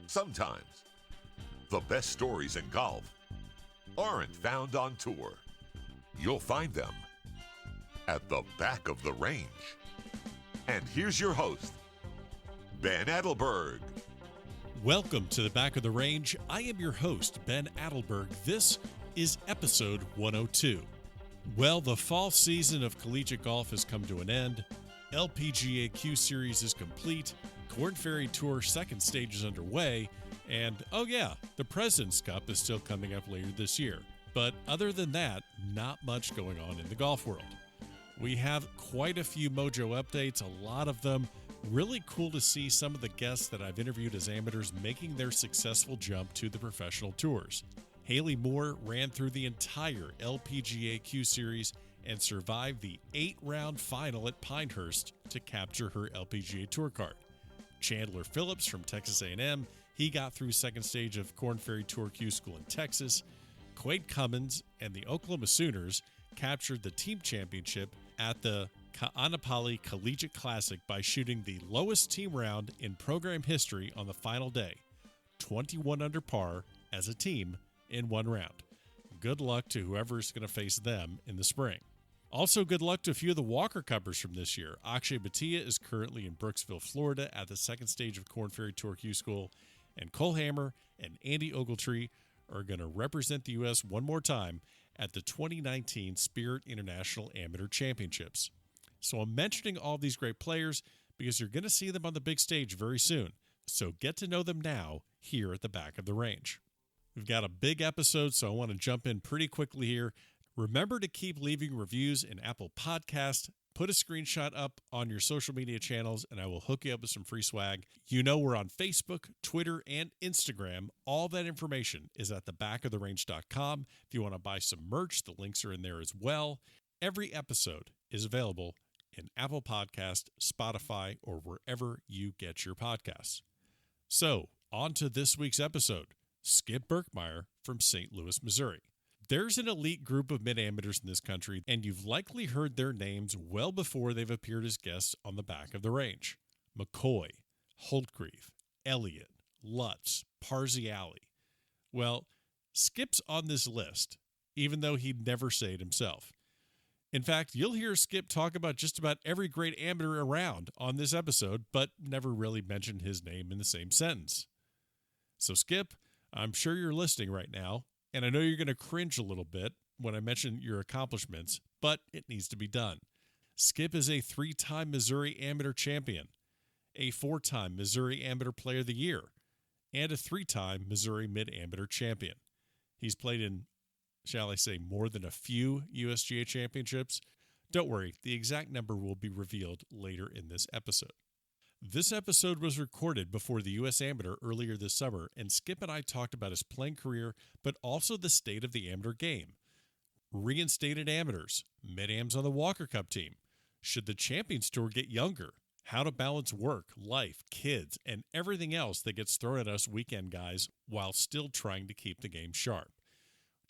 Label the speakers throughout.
Speaker 1: Sometimes the best stories in golf aren't found on tour. You'll find them at the back of the range. And here's your host, Ben Adelberg.
Speaker 2: Welcome to the Back of the Range. I am your host, Ben Adelberg. This is episode 102. Well, the fall season of collegiate golf has come to an end. LPGA Q Series is complete. Korn Ferry Tour second stage is underway. And, oh yeah, the President's Cup is still coming up later this year. But other than that, not much going on in the golf world. We have quite a few Mojo updates, a lot of them. Really cool to see some of the guests that I've interviewed as amateurs making their successful jump to the professional tours. Haley Moore ran through the entire LPGA Q Series and survived the 8-round final at Pinehurst to capture her LPGA Tour card. Chandler Phillips from Texas A&M, he got through second stage of Korn Ferry Tour Q School in Texas. Quade Cummins and the Oklahoma Sooners captured the team championship at the Ka'anapali Collegiate Classic by shooting the lowest team round in program history on the final day, 21 under par as a team in one round. Good luck to whoever's going to face them in the spring. Also, good luck to a few of the Walker Cuppers from this year. Akshay Bhatia is currently in Brooksville, Florida at the second stage of Korn Ferry Tour Q School, and Cole Hammer and Andy Ogletree are going to represent the U.S. one more time at the 2019 Spirit International Amateur Championships. So I'm mentioning all these great players because you're going to see them on the big stage very soon. So get to know them now here at the Back of the Range. We've got a big episode, so I want to jump in pretty quickly here. Remember to keep leaving reviews in Apple Podcast. Put a screenshot up on your social media channels, and I will hook you up with some free swag. You know we're on Facebook, Twitter, and Instagram. All that information is at thebackoftherange.com. If you want to buy some merch, the links are in there as well. Every episode is available in Apple Podcast, Spotify, or wherever you get your podcasts. So, on to this week's episode. Skip Berkmeyer from St. Louis, Missouri. There's an elite group of mid-amateurs in this country, and you've likely heard their names well before they've appeared as guests on the Back of the Range. McCoy, Holtgreave, Elliott, Lutz, Parziale. Well, Skip's on this list, even though he'd never say it himself. In fact, you'll hear Skip talk about just about every great amateur around on this episode, but never really mention his name in the same sentence. So Skip, I'm sure you're listening right now, and I know you're going to cringe a little bit when I mention your accomplishments, but it needs to be done. Skip is a 3-time Missouri Amateur Champion, a 4-time Missouri Amateur Player of the Year, and a 3-time Missouri Mid-Amateur Champion. He's played in, shall I say, more than a few USGA Championships. Don't worry, the exact number will be revealed later in this episode. This episode was recorded before the U.S. Amateur earlier this summer, and Skip and I talked about his playing career, but also the state of the amateur game. Reinstated amateurs, mid-ams on the Walker Cup team. Should the Champions Tour get younger? How to balance work, life, kids, and everything else that gets thrown at us weekend guys while still trying to keep the game sharp.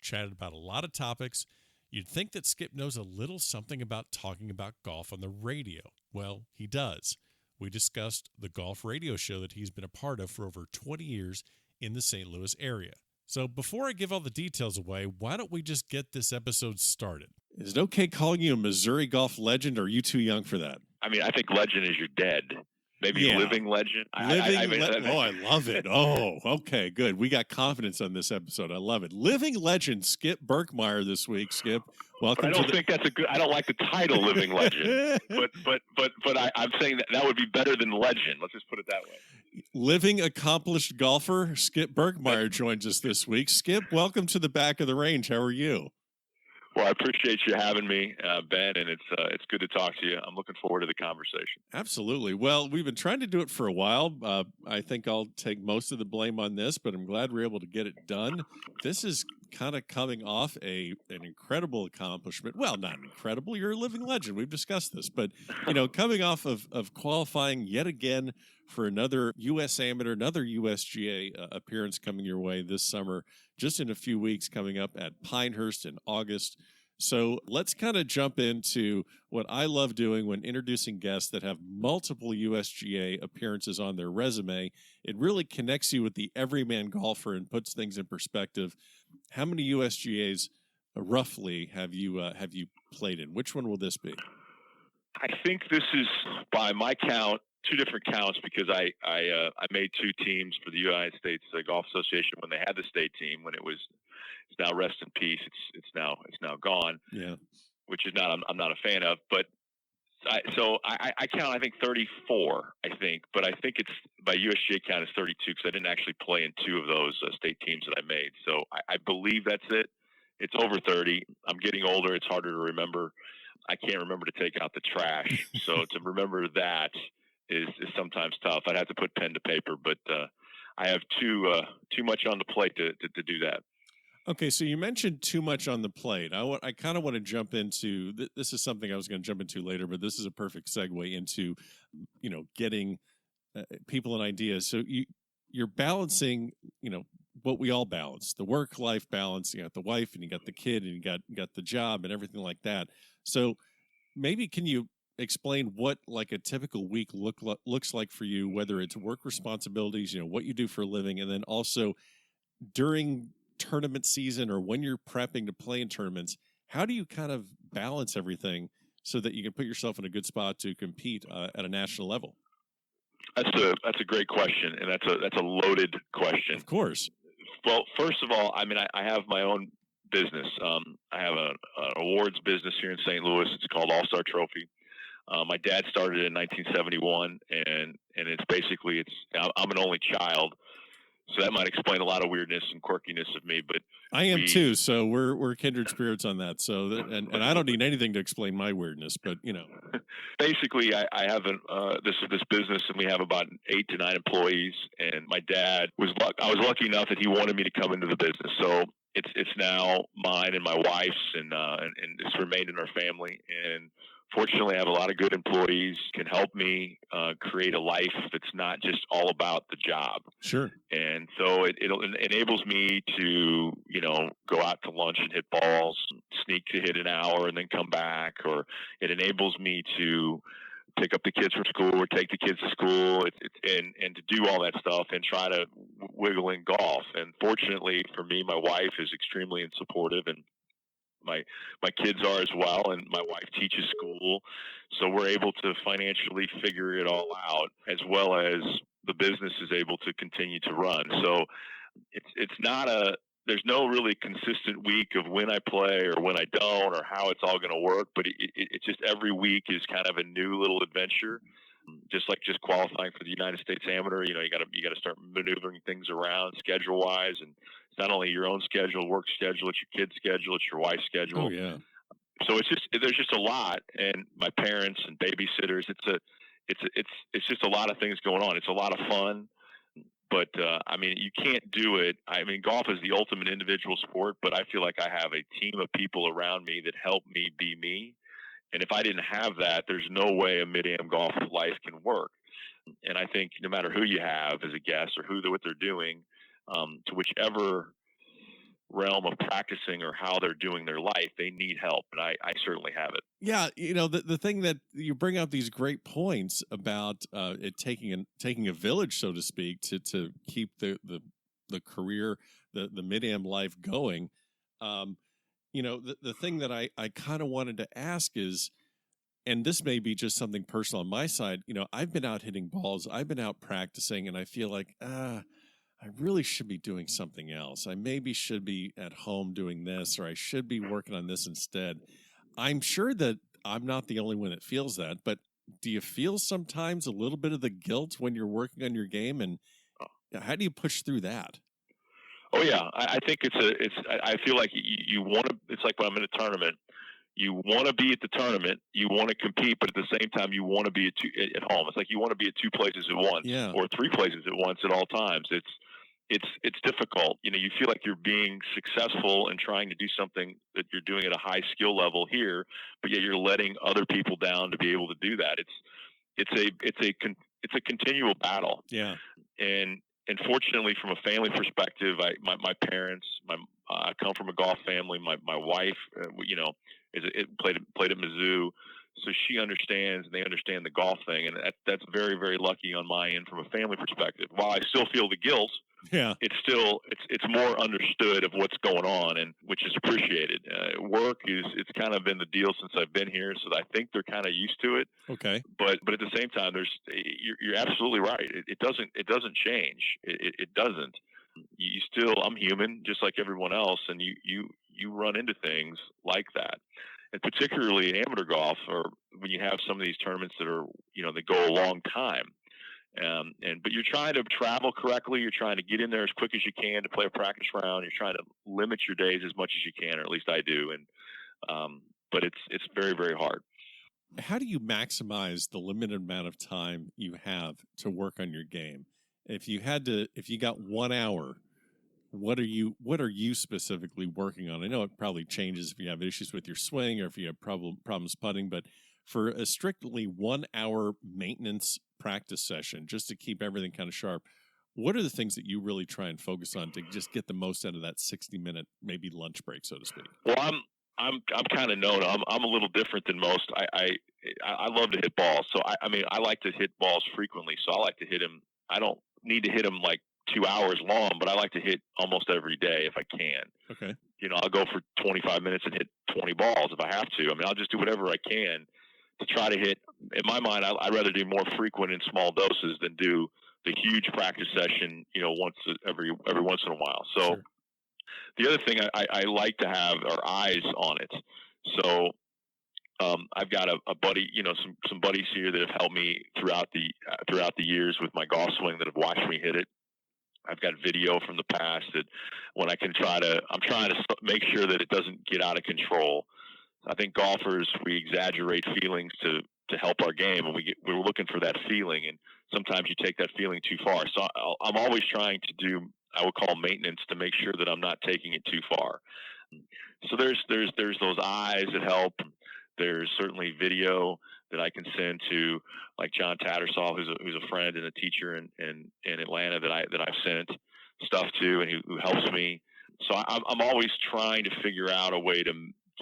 Speaker 2: Chatted about a lot of topics. You'd think that Skip knows a little something about talking about golf on the radio. Well, he does. We discussed the golf radio show that he's been a part of for over 20 years in the St. Louis area. So before I give all the details away, why don't we just get this episode started? Is it okay calling you a Missouri golf legend, or are you too young for that?
Speaker 3: I mean, I think legend is you're dead. Maybe living legend.
Speaker 2: I love it. Oh, okay, good. We got confidence on this episode. I love it. Living legend Skip Berkmeyer this week. Skip, welcome.
Speaker 3: But I don't think that's a good. I don't like the title living legend. but I'm saying that would be better than legend. Let's just put it that way.
Speaker 2: Living accomplished golfer Skip Berkmeyer joins us this week. Skip, welcome to the Back of the Range. How are you?
Speaker 3: Well, I appreciate you having me, Ben, and it's good to talk to you. I'm looking forward to the conversation.
Speaker 2: Absolutely. Well, we've been trying to do it for a while. I think I'll take most of the blame on this, but I'm glad we're able to get it done. This is kind of coming off an incredible accomplishment. Well, not incredible. You're a living legend. We've discussed this, but coming off of qualifying yet again for another U.S. Amateur, another USGA appearance coming your way this summer, just in a few weeks, coming up at Pinehurst in August. So let's kind of jump into what I love doing when introducing guests that have multiple USGA appearances on their resume. It really connects you with the everyman golfer and puts things in perspective. How many USGAs roughly have you played in? Which one will this be?
Speaker 3: I think this is, by my count, two different counts, because I made two teams for the United States Golf Association when they had the state team. When it's now rest in peace. It's now gone.
Speaker 2: Yeah,
Speaker 3: which is not I'm not a fan of. But I count, I think 34. I think, but I think it's by USGA count is 32 because I didn't actually play in two of those state teams that I made. So I believe that's it. It's over 30. I'm getting older. It's harder to remember. I can't remember to take out the trash. So to remember that is sometimes tough. I'd have to put pen to paper, but I have too much on the plate to do that.
Speaker 2: Okay, so you mentioned too much on the plate. I kind of want to jump into this is something I was going to jump into later, but this is a perfect segue into, getting people an idea. So you're balancing, what we all balance, the work-life balance. You got the wife and you got the kid and you got the job and everything like that. So maybe can you explain what like a typical week looks like for you, whether it's work responsibilities, what you do for a living, and then also during tournament season or when you're prepping to play in tournaments, how do you kind of balance everything so that you can put yourself in a good spot to compete at a national level?
Speaker 3: That's a great question, and that's a loaded question.
Speaker 2: Of course.
Speaker 3: Well, first of all, I mean, I have my own business. I have an awards business here in St. Louis. It's called All-Star Trophy. My dad started in 1971, and it's basically I'm an only child. So that might explain a lot of weirdness and quirkiness of me, but
Speaker 2: I am too. So we're kindred spirits on that. So and I don't need anything to explain my weirdness, but
Speaker 3: basically I have this business, and we have about 8 to 9 employees. And my dad I was lucky enough that he wanted me to come into the business. So it's now mine and my wife's, and it's remained in our family. And fortunately, I have a lot of good employees, can help me create a life that's not just all about the job.
Speaker 2: Sure.
Speaker 3: And so it enables me to, go out to lunch and hit balls, sneak to hit an hour and then come back. Or it enables me to pick up the kids from school or take the kids to school and to do all that stuff and try to wiggle in golf. And fortunately for me, my wife is extremely supportive, and my kids are as well, and my wife teaches school, so we're able to financially figure it all out, as well as the business is able to continue to run. So it's not there's no really consistent week of when I play or when I don't or how it's all going to work, but it's just every week is kind of a new little adventure. Just qualifying for the United States Amateur, you got to start maneuvering things around schedule wise, and it's not only your own schedule, work schedule, it's your kid's schedule, it's your wife's schedule.
Speaker 2: Oh yeah.
Speaker 3: So there's just a lot, and my parents and babysitters. It's just a lot of things going on. It's a lot of fun, but I mean, you can't do it. I mean, golf is the ultimate individual sport, but I feel like I have a team of people around me that help me be me. And if I didn't have that, there's no way a mid-am golf life can work. And I think no matter who you have as a guest or what they're doing, to whichever realm of practicing or how they're doing their life, they need help. And I certainly have it.
Speaker 2: Yeah. The thing that you bring up these great points about it taking a village, so to speak, to keep the career, the mid-am life going. The thing that I kind of wanted to ask is, and this may be just something personal on my side, I've been out hitting balls, I've been out practicing, and I feel like, I really should be doing something else. I maybe should be at home doing this, or I should be working on this instead. I'm sure that I'm not the only one that feels that, but do you feel sometimes a little bit of the guilt when you're working on your game, and how do you push through that?
Speaker 3: Oh yeah, I think I feel like you want to. It's like when I'm in a tournament. You want to be at the tournament. You want to compete, but at the same time, you want to be at home. It's like you want to be at 2 places at once, or 3 places at once at all times. It's difficult. You feel like you're being successful and trying to do something that you're doing at a high skill level here, but yet you're letting other people down to be able to do that. It's a continual battle.
Speaker 2: Yeah.
Speaker 3: And fortunately, from a family perspective, my parents, I come from a golf family. My wife, played at Mizzou. So she understands, and they understand the golf thing, and that's very, very lucky on my end from a family perspective. While I still feel the guilt, it's more understood of what's going on, and which is appreciated. Work it's kind of been the deal since I've been here, so I think they're kind of used to it.
Speaker 2: Okay,
Speaker 3: but at the same time, you're absolutely right. It doesn't change. It doesn't. I'm human just like everyone else, and you run into things like that. And particularly in amateur golf, or when you have some of these tournaments that are, they go a long time. But you're trying to travel correctly. You're trying to get in there as quick as you can to play a practice round. You're trying to limit your days as much as you can, or at least I do. But it's very, very hard.
Speaker 2: How do you maximize the limited amount of time you have to work on your game? If you got 1 hour, what are you specifically working on? I know it probably changes if you have issues with your swing or if you have problems putting, but for a strictly 1 hour maintenance practice session, just to keep everything kind of sharp, what are the things that you really try and focus on to just get the most out of that 60-minute maybe lunch break, so to speak?
Speaker 3: Well, I'm kind of known. I'm a little different than most. I love to hit balls, so I like to hit balls frequently. So I like to hit them. I don't need to hit them like 2 hours long, but I like to hit almost every day if I can.
Speaker 2: Okay.
Speaker 3: I'll go for 25 minutes and hit 20 balls if I have to. I'll just do whatever I can to try to hit. In my mind, I'd rather do more frequent and small doses than do the huge practice session, every once in a while. So sure. The other thing I like to have are eyes on it. So I've got a buddy, some buddies here that have helped me throughout the years with my golf swing that have watched me hit it. I've got video from the past that when I'm trying to make sure that it doesn't get out of control. I think golfers, we exaggerate feelings to help our game, and we're looking for that feeling, and sometimes you take that feeling too far. So I'm always trying to do, I would call maintenance, to make sure that I'm not taking it too far. So there's those eyes that help. There's certainly video that I can send to, like John Tattersall, who's a friend and a teacher in Atlanta that I've sent stuff to, and who helps me. So I'm always trying to figure out a way to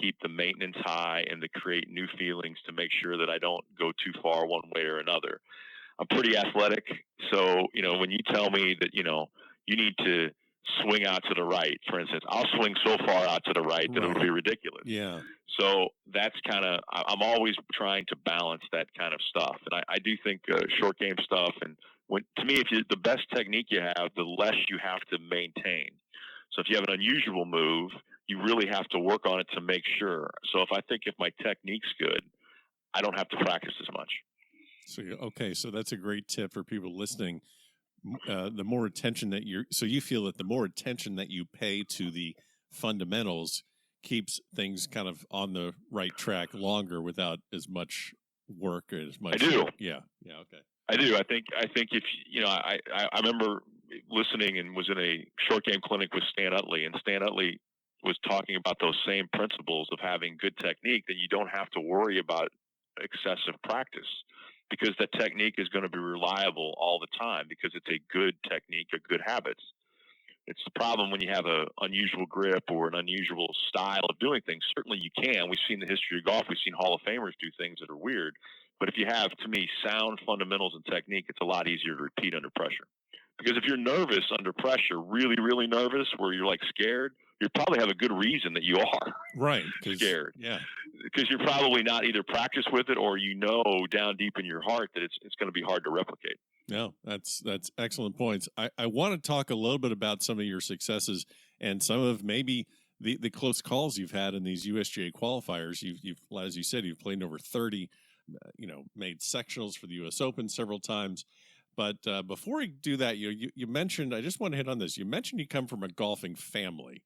Speaker 3: keep the maintenance high and to create new feelings to make sure that I don't go too far one way or another. I'm pretty athletic, so when you tell me that you need to swing out to the right, for instance, I'll swing so far out to the right that it'll be ridiculous.
Speaker 2: Yeah.
Speaker 3: So that's I'm always trying to balance that kind of stuff. And I do think short game stuff, and to me, the best technique you have, the less you have to maintain. So if you have an unusual move, you really have to work on it to make sure. So if my technique's good, I don't have to practice as much.
Speaker 2: So that's a great tip for people listening. The more attention that you feel that the more attention that you pay to the fundamentals keeps things kind of on the right track longer without as much work or as much.
Speaker 3: I do.
Speaker 2: Yeah. Okay.
Speaker 3: I do. I think if I remember listening and was in a short game clinic with Stan Utley, and Stan Utley was talking about those same principles of having good technique, that you don't have to worry about excessive practice, because that technique is going to be reliable all the time because it's a good technique, a good habits. It's the problem when you have an unusual grip or an unusual style of doing things. Certainly you can. We've seen the history of golf. We've seen Hall of Famers do things that are weird. But if you have, to me, sound fundamentals and technique, it's a lot easier to repeat under pressure. Because if you're nervous under pressure, really, really nervous, where you're like scared, you probably have a good reason that you are scared.
Speaker 2: Yeah.
Speaker 3: Because you're probably not either practiced with it, or down deep in your heart that it's going to be hard to replicate.
Speaker 2: No, that's excellent points. I want to talk a little bit about some of your successes and some of maybe the close calls you've had in these USGA qualifiers. You've as you said, you've played in over 30, made sectionals for the U.S. Open several times. But before we do that, you mentioned, I just want to hit on this. You mentioned you come from a golfing family,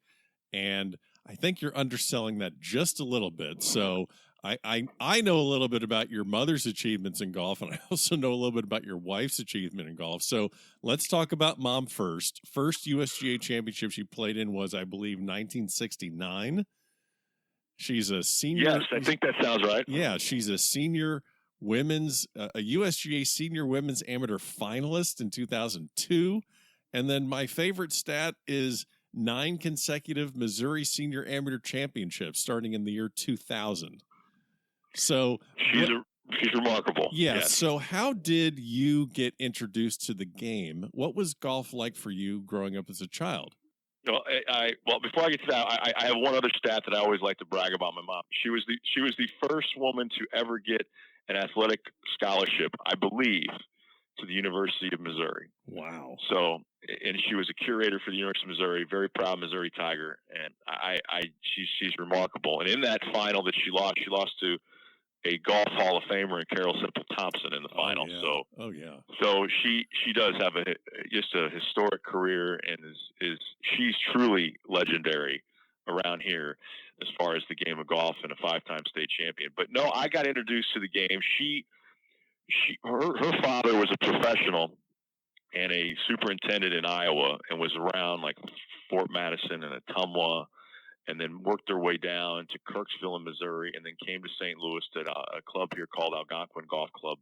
Speaker 2: and I think you're underselling that just a little bit. So I know a little bit about your mother's achievements in golf, and I also know a little bit about your wife's achievement in golf. So let's talk about Mom first. First USGA Championship she played in was, I believe, 1969. She's a senior.
Speaker 3: Yes, I think that sounds right.
Speaker 2: Yeah, she's a senior women's, a USGA senior women's amateur finalist in 2002. And then my favorite stat is 9 consecutive Missouri Senior Amateur Championships starting in the year 2000. So
Speaker 3: she's remarkable.
Speaker 2: Yeah.
Speaker 3: Yes.
Speaker 2: So how did you get introduced to the game? What was golf like for you growing up as a child?
Speaker 3: Well, before I get to that, I have one other stat that I always like to brag about my mom. She was the first woman to ever get an athletic scholarship, I believe, to the University of Missouri.
Speaker 2: Wow.
Speaker 3: So, and she was a curator for the University of Missouri, very proud Missouri Tiger, and she's remarkable. And in that final that she lost to a Golf Hall of Famer in Carol Simple Thompson in the final. So she does have just a historic career, and she's truly legendary around here as far as the game of golf, and a 5-time state champion. But no, I got introduced to the game. Her father was a professional and a superintendent in Iowa, and was around like Fort Madison and Ottumwa, and then worked their way down to Kirksville in Missouri, and then came to St. Louis to a club here called Algonquin Golf Club.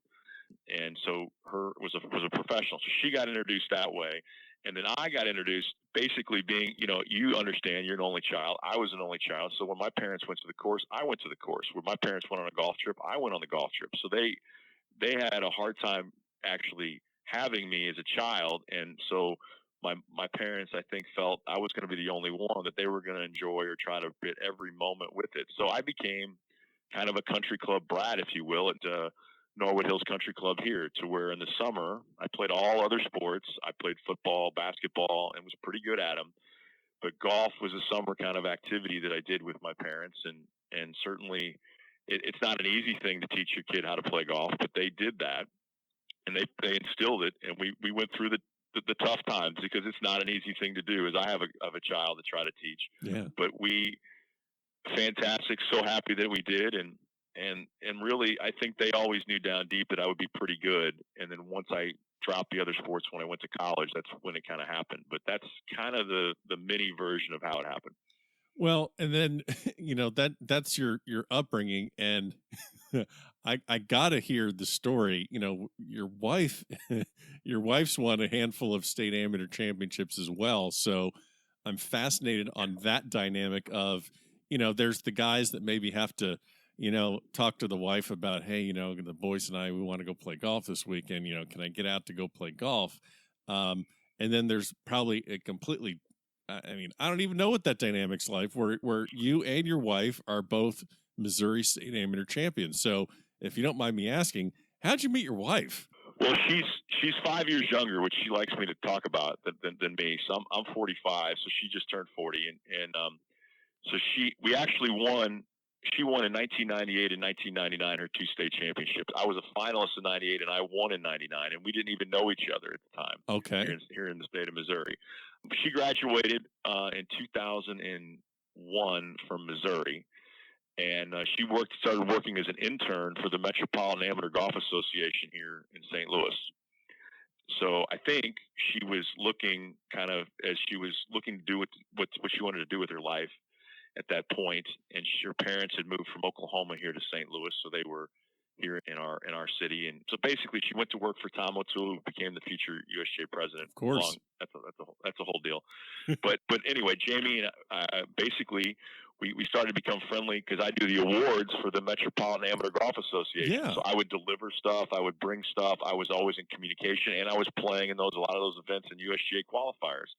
Speaker 3: And so her was a professional. So she got introduced that way. And then I got introduced basically being, you understand, you're an only child. I was an only child. So when my parents went to the course, I went to the course. When my parents went on a golf trip, I went on the golf trip. So they had a hard time actually having me as a child. And so my parents, I think, felt I was going to be the only one that they were going to enjoy or try to bit every moment with it. So I became kind of a country club brat, if you will, at Norwood Hills Country Club here, to where in the summer I played all other sports. I played football, basketball, and was pretty good at them. But golf was a summer kind of activity that I did with my parents, and certainly it's not an easy thing to teach your kid how to play golf, but they did that, and they instilled it, and we went through the tough times, because it's not an easy thing to do, as I have a child to try to teach.
Speaker 2: Yeah.
Speaker 3: But fantastic, so happy that we did, and really, I think they always knew down deep that I would be pretty good. And then once I dropped the other sports when I went to college, that's when it kind of happened. But that's kind of the mini version of how it happened.
Speaker 2: Well, and then, that's your upbringing, and I gotta hear the story. Your wife's won a handful of state amateur championships as well. So I'm fascinated on that dynamic of, there's the guys that maybe have to, talk to the wife about, hey, the boys and I, we want to go play golf this weekend. Can I get out to go play golf? And then there's probably a completely, I don't even know what that dynamic's like, where you and your wife are both Missouri State Amateur champions. So if you don't mind me asking, how'd you meet your wife?
Speaker 3: Well, she's 5 years younger, which she likes me to talk about than me. So I'm 45, so she just turned 40, and so we actually won. She won in 1998 and 1999 her 2 state championships. I was a finalist in 98 and I won in 99, and we didn't even know each other at the time.
Speaker 2: Okay.
Speaker 3: Here in the state of Missouri. She graduated in 2001 from Missouri, and she started working as an intern for the Metropolitan Amateur Golf Association here in St. Louis. So I think she was looking to do what she wanted to do with her life at that point, and her parents had moved from Oklahoma here to St. Louis, so they were here in our city. And so basically, she went to work for Tom O'Toole, who became the future USGA president.
Speaker 2: Of course,
Speaker 3: that's a whole deal. but anyway, Jamie and I, basically we started to become friendly, because I do the awards for the Metropolitan Amateur Golf Association.
Speaker 2: Yeah.
Speaker 3: So I would deliver stuff, I would bring stuff, I was always in communication, and I was playing in a lot of those events and USGA qualifiers.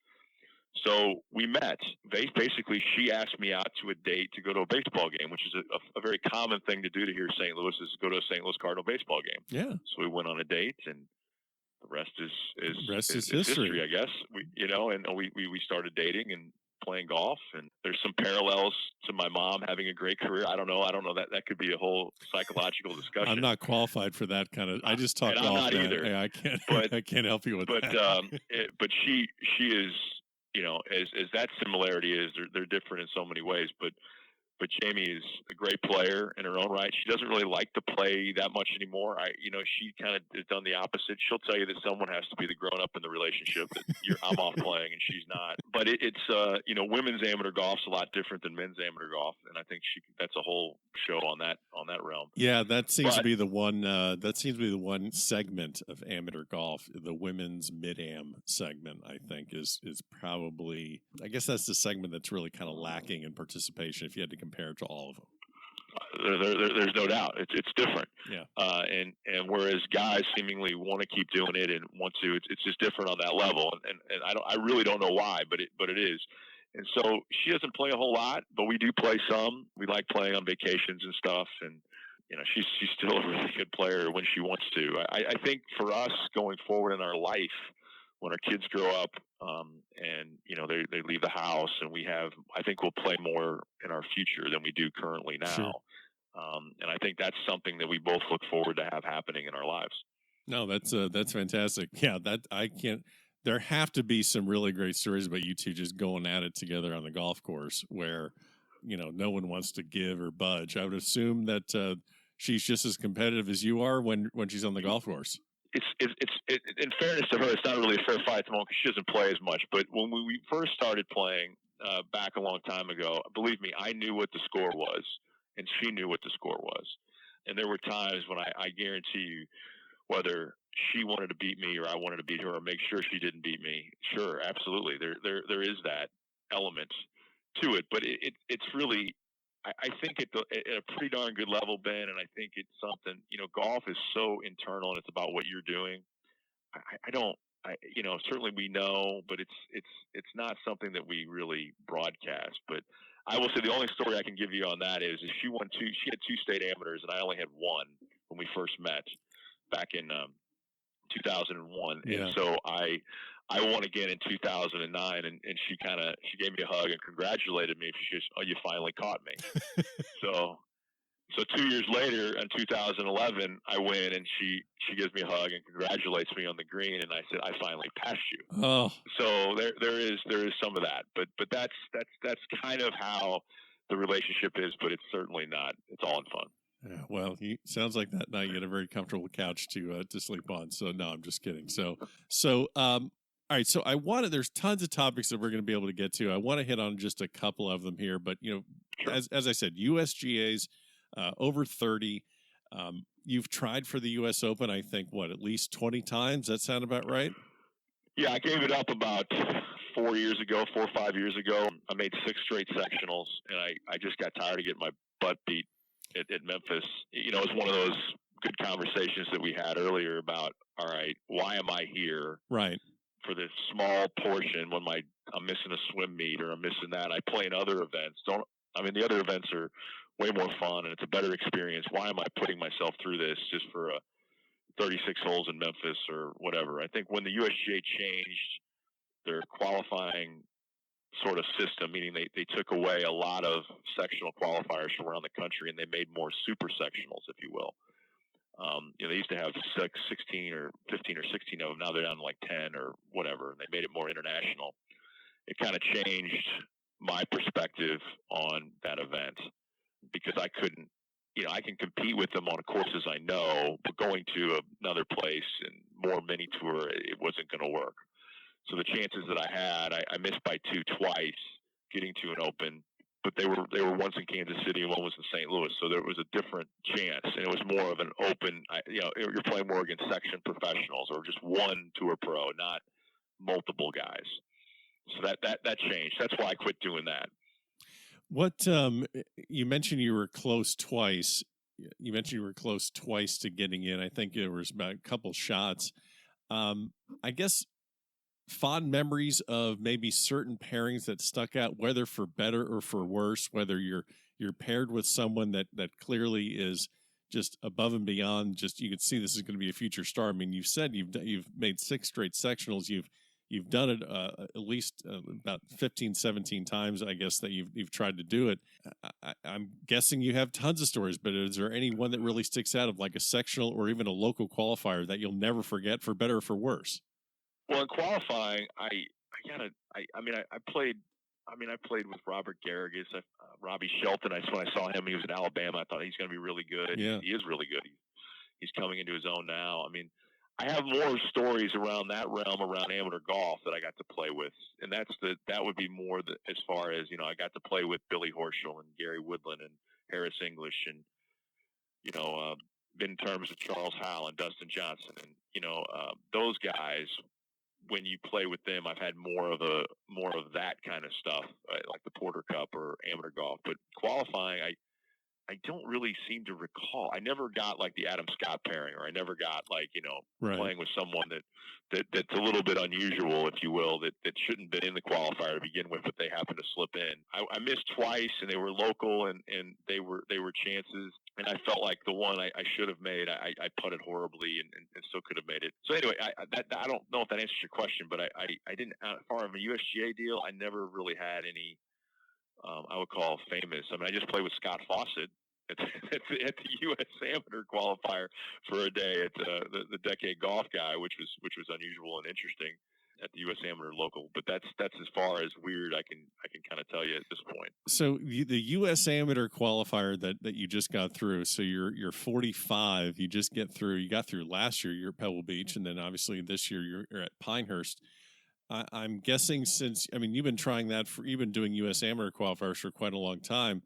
Speaker 3: So we met. Basically, she asked me out to a date to go to a baseball game, which is a very common thing to do to here in St. Louis, is go to a St. Louis Cardinal baseball game.
Speaker 2: Yeah.
Speaker 3: So we went on a date, and the rest is
Speaker 2: history,
Speaker 3: I guess. We started dating and playing golf, and there's some parallels to my mom having a great career. I don't know that could be a whole psychological discussion.
Speaker 2: I'm not qualified for that kind of. I just talk golf.
Speaker 3: I'm not either.
Speaker 2: Yeah, I can't. But, I can't help you with that.
Speaker 3: But she is. As that similarity is, they're different in so many ways. But but Jamie is a great player in her own right. She doesn't really like to play that much anymore. She kind of has done the opposite. She'll tell you that someone has to be the grown up in the relationship. That I'm off playing and she's not. But it's women's amateur golf's a lot different than men's amateur golf, and I think that's a whole show on that realm.
Speaker 2: Yeah, that seems to be the one. That seems to be the one segment of amateur golf. The women's mid-am segment, I think, is probably. I guess that's the segment that's really kind of lacking in participation. If you had to compare it to all of them.
Speaker 3: There's no doubt it's different.
Speaker 2: Yeah.
Speaker 3: And whereas guys seemingly want to keep doing it and want to, it's just different on that level. And I really don't know why, but it is. And so she doesn't play a whole lot, but we do play some. We like playing on vacations and stuff. And she's still a really good player when she wants to. I think for us going forward in our life, when our kids grow up, and they leave the house, and I think we'll play more in our future than we do currently now.
Speaker 2: Sure.
Speaker 3: And I think that's something that we both look forward to have happening in our lives.
Speaker 2: No, that's fantastic. Yeah, there have to be some really great stories about you two just going at it together on the golf course where, no one wants to give or budge. I would assume that she's just as competitive as you are when she's on the golf course.
Speaker 3: It's in fairness to her, it's not really a fair fight at the moment because she doesn't play as much. But when we first started playing back a long time ago, believe me, I knew what the score was, and she knew what the score was. And there were times when I guarantee you, whether she wanted to beat me or I wanted to beat her or make sure she didn't beat me, sure, absolutely, there is that element to it. But it's really. I think at a pretty darn good level, Ben, and I think it's something, golf is so internal and it's about what you're doing. Certainly we know, but it's not something that we really broadcast. But I will say the only story I can give you on that is she had 2 state amateurs and I only had 1 when we first met back in 2001.
Speaker 2: Yeah.
Speaker 3: And so I won again in 2009, and she gave me a hug and congratulated me. She goes, "Oh, you finally caught me." so 2 years later, in 2011, I win, and she gives me a hug and congratulates me on the green, and I said, "I finally passed you."
Speaker 2: Oh,
Speaker 3: so there is some of that, but that's kind of how the relationship is, but it's certainly not. It's all in fun.
Speaker 2: Yeah, well, sounds like that night you had a very comfortable couch to sleep on. So no, I'm just kidding. So all right. So there's tons of topics that we're going to be able to get to. I want to hit on just a couple of them here, but
Speaker 3: Sure.
Speaker 2: as I said, USGA's over 30. You've tried for the U.S. Open, I think, at least 20 times? That sound about right?
Speaker 3: Yeah, I gave it up about 4 or 5 years ago. I made 6 straight sectionals, and I just got tired of getting my butt beat at Memphis. It was one of those good conversations that we had earlier about, all right, why am I here?
Speaker 2: Right.
Speaker 3: For this small portion when I'm missing a swim meet or I'm missing that. I play in other events. The other events are way more fun and it's a better experience. Why am I putting myself through this just for 36 holes in Memphis or whatever? I think when the USGA changed their qualifying sort of system, meaning they took away a lot of sectional qualifiers from around the country and they made more super sectionals, if you will. They used to have 16 or 15 or 16 of them. Now they're down to like 10 or whatever, and they made it more international. It kind of changed my perspective on that event because I couldn't, I can compete with them on courses I know, but going to another place and more mini tour, it wasn't going to work. So the chances that I had, I missed by 2 twice getting to an Open, but they were once in Kansas City and one was in St. Louis, so there was a different chance, and it was more of an open. You're playing more against section professionals or just one tour pro, not multiple guys. So that changed. That's why I quit doing that.
Speaker 2: What you mentioned you were close twice. You mentioned you were close twice to getting in. I think there was about a couple shots. I guess fond memories of maybe certain pairings that stuck out, whether for better or for worse, whether you're paired with someone that clearly is just above and beyond, just you could see this is going to be a future star. I mean, you've said you've made 6 straight sectionals. You've done it at least about 15, 17 times, I guess, that you've tried to do it. I'm guessing you have tons of stories, but is there any one that really sticks out of like a sectional or even a local qualifier that you'll never forget, for better or for worse?
Speaker 3: Well, in qualifying, I played I mean, I played with Robert Garrigus, Robbie Shelton. When I saw him, he was in Alabama. I thought he's going to be really good.
Speaker 2: Yeah.
Speaker 3: He is really good. He's coming into his own now. I mean, I have more stories around that realm, around amateur golf, that I got to play with, and that would be more as far as, I got to play with Billy Horschel and Gary Woodland and Harris English, and been in terms of Charles Howell and Dustin Johnson, and those guys. When you play with them, I've had more of that kind of stuff, like the Porter Cup or amateur golf. But qualifying, I don't really seem to recall. I never got like the Adam Scott pairing, or I never got like,
Speaker 2: Right.
Speaker 3: playing with someone that's a little bit unusual, if you will, that shouldn't have been in the qualifier to begin with, but they happened to slip in. I missed twice, and they were local, and they were chances. And I felt like the one I should have made, I putted horribly and still could have made it. So anyway, I don't know if that answers your question, but I didn't, as far as a USGA deal, I never really had any, I would call famous. I mean, I just played with Scott Fawcett at the U.S. Amateur qualifier for a day at the Decade Golf Guy, which was unusual and interesting at the U.S. Amateur local. But that's as far as weird I can kind of tell you at this point.
Speaker 2: So the U.S. Amateur qualifier that you just got through. So you're 45. You just get through. You got through last year. You're at Pebble Beach, and then obviously this year you're at Pinehurst. I'm guessing you've been trying that you've been doing U.S. Amateur qualifiers for quite a long time,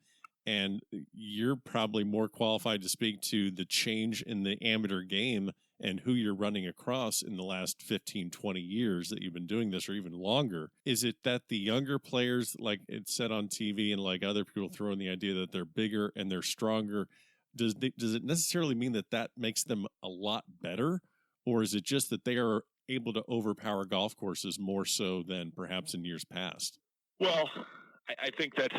Speaker 2: and you're probably more qualified to speak to the change in the amateur game and who you're running across in the last 15, 20 years that you've been doing this, or even longer. Is it that the younger players, like it's said on TV and like other people throw in the idea that they're bigger and they're stronger? Does it necessarily mean that makes them a lot better? Or is it just that they are able to overpower golf courses more so than perhaps in years past?
Speaker 3: Well, I think that's